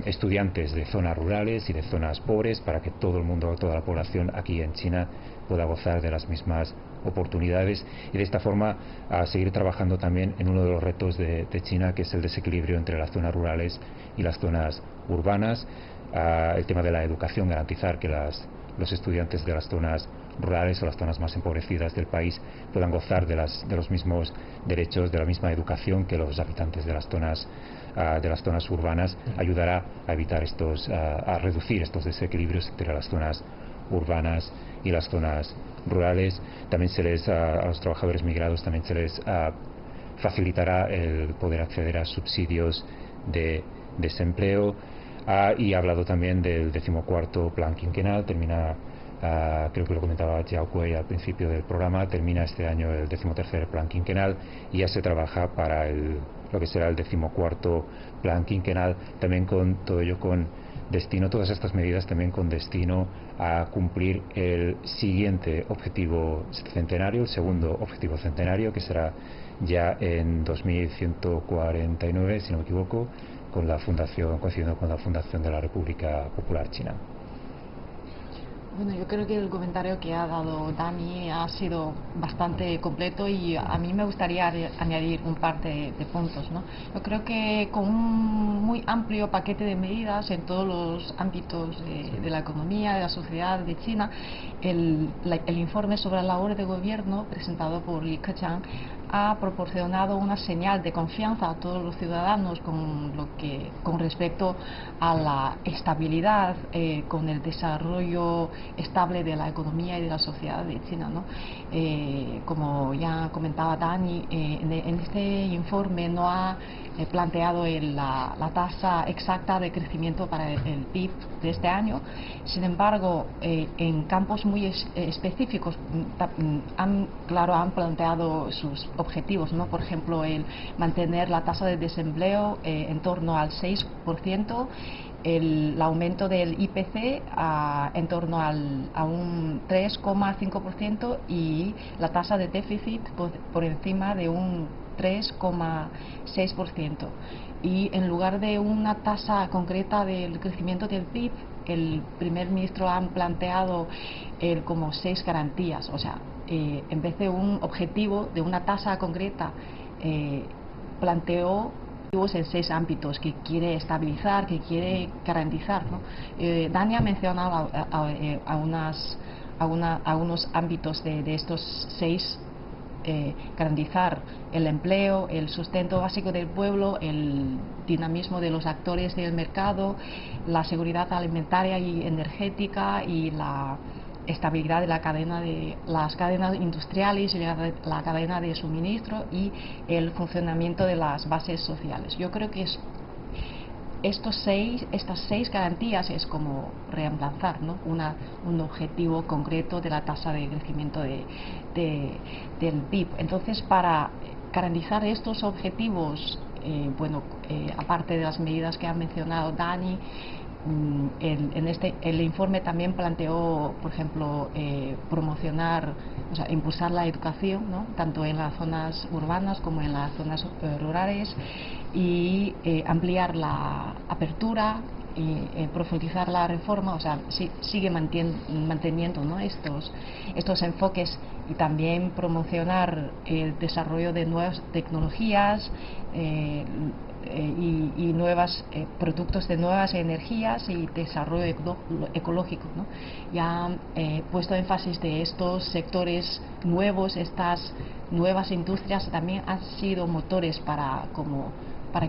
estudiantes de zonas rurales y de zonas pobres, para que todo el mundo, toda la población aquí en China pueda gozar de las mismas oportunidades, y de esta forma a seguir trabajando también en uno de los retos de China, que es el desequilibrio entre las zonas rurales y las zonas urbanas. El tema de la educación, garantizar que los estudiantes de las zonas rurales o las zonas más empobrecidas del país puedan gozar de los mismos derechos, de la misma educación que los habitantes de las zonas urbanas, ayudará a evitar a reducir estos desequilibrios entre las zonas urbanas y las zonas rurales. También a los trabajadores migrados también se les facilitará el poder acceder a subsidios de desempleo. Y ha hablado también del 14º plan quinquenal. Creo que lo comentaba Jiao Kuei al principio del programa, termina este año el 13º plan quinquenal y ya se trabaja para lo que será el 14º plan quinquenal, también con todo ello con destino, todas estas medidas también con destino a cumplir el siguiente objetivo centenario, el segundo objetivo centenario, que será ya en 2149, si no me equivoco, coincidiendo con la fundación de la República Popular China. Bueno, yo creo que el comentario que ha dado Dani ha sido bastante completo y a mí me gustaría añadir un par de puntos, ¿no? Yo creo que con un muy amplio paquete de medidas en todos los ámbitos de la economía, de la sociedad de China, el informe sobre la labor de gobierno presentado por Li Keqiang ha proporcionado una señal de confianza a todos los ciudadanos con respecto a la estabilidad, con el desarrollo estable de la economía y de la sociedad de China, ¿no? Como ya comentaba Dani, en este informe no ha planteado la tasa exacta de crecimiento para el PIB de este año. Sin embargo, en campos muy específicos han planteado sus objetivos, ¿no? Por ejemplo, el mantener la tasa de desempleo en torno al 6%, el aumento del IPC en torno a un 3,5% y la tasa de déficit por encima de un 3,6%. Y en lugar de una tasa concreta del crecimiento del PIB, el primer ministro ha planteado como 6 garantías, o sea, en vez de un objetivo de una tasa concreta, planteó en 6 ámbitos que quiere estabilizar, que quiere garantizar, ¿no? Dani ha mencionado algunos ámbitos de estos 6. Garantizar el empleo, el sustento básico del pueblo, el dinamismo de los actores del mercado, la seguridad alimentaria y energética y la estabilidad de las cadenas industriales y la cadena de suministro y el funcionamiento de las bases sociales. Yo creo que estas 6 garantías es como reemplazar, ¿no? un objetivo concreto de la tasa de crecimiento del PIB. Entonces, para garantizar estos objetivos, aparte de las medidas que ha mencionado Dani, el informe también planteó, por ejemplo, impulsar la educación, ¿no? Tanto en las zonas urbanas como en las zonas rurales, y ampliar la apertura y profundizar la reforma, o sea, sigue manteniendo, ¿no? estos enfoques, y también promocionar el desarrollo de nuevas tecnologías y nuevos productos de nuevas energías y desarrollo ecológico, ¿no? Ya puesto énfasis de estos sectores nuevos, estas nuevas industrias también han sido motores para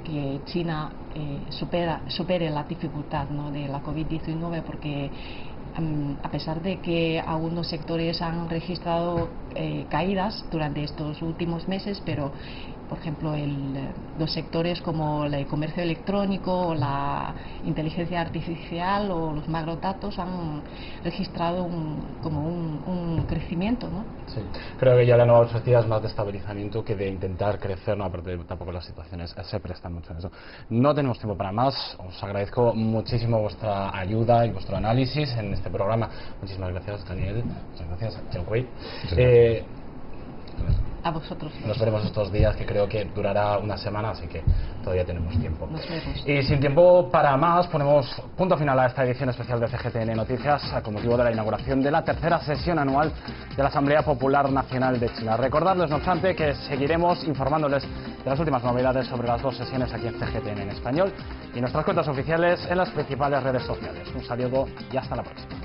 que China supere la dificultad, ¿no? de la COVID-19, porque a pesar de que algunos sectores han registrado caídas durante estos últimos meses, pero por ejemplo los sectores como el comercio electrónico o la inteligencia artificial o los macrodatos han registrado un crecimiento, ¿no? Sí, creo que ya la nueva sociedad es más de estabilizamiento que de intentar crecer, ¿no? Aparte tampoco las situaciones se prestan mucho en eso. No tenemos tiempo para más, os agradezco muchísimo vuestra ayuda y vuestro análisis en este programa. Muchísimas gracias, Daniel, muchas gracias, Chen Hui. A vosotros. Nos veremos estos días, que creo que durará una semana, así que todavía tenemos tiempo. Nos vemos. Y sin tiempo para más, ponemos punto final a esta edición especial de CGTN Noticias con motivo de la inauguración de la tercera sesión anual de la Asamblea Popular Nacional de China. Recordarles, no obstante, que seguiremos informándoles de las últimas novedades sobre las 2 sesiones aquí en CGTN en español y nuestras cuentas oficiales en las principales redes sociales. Un saludo y hasta la próxima.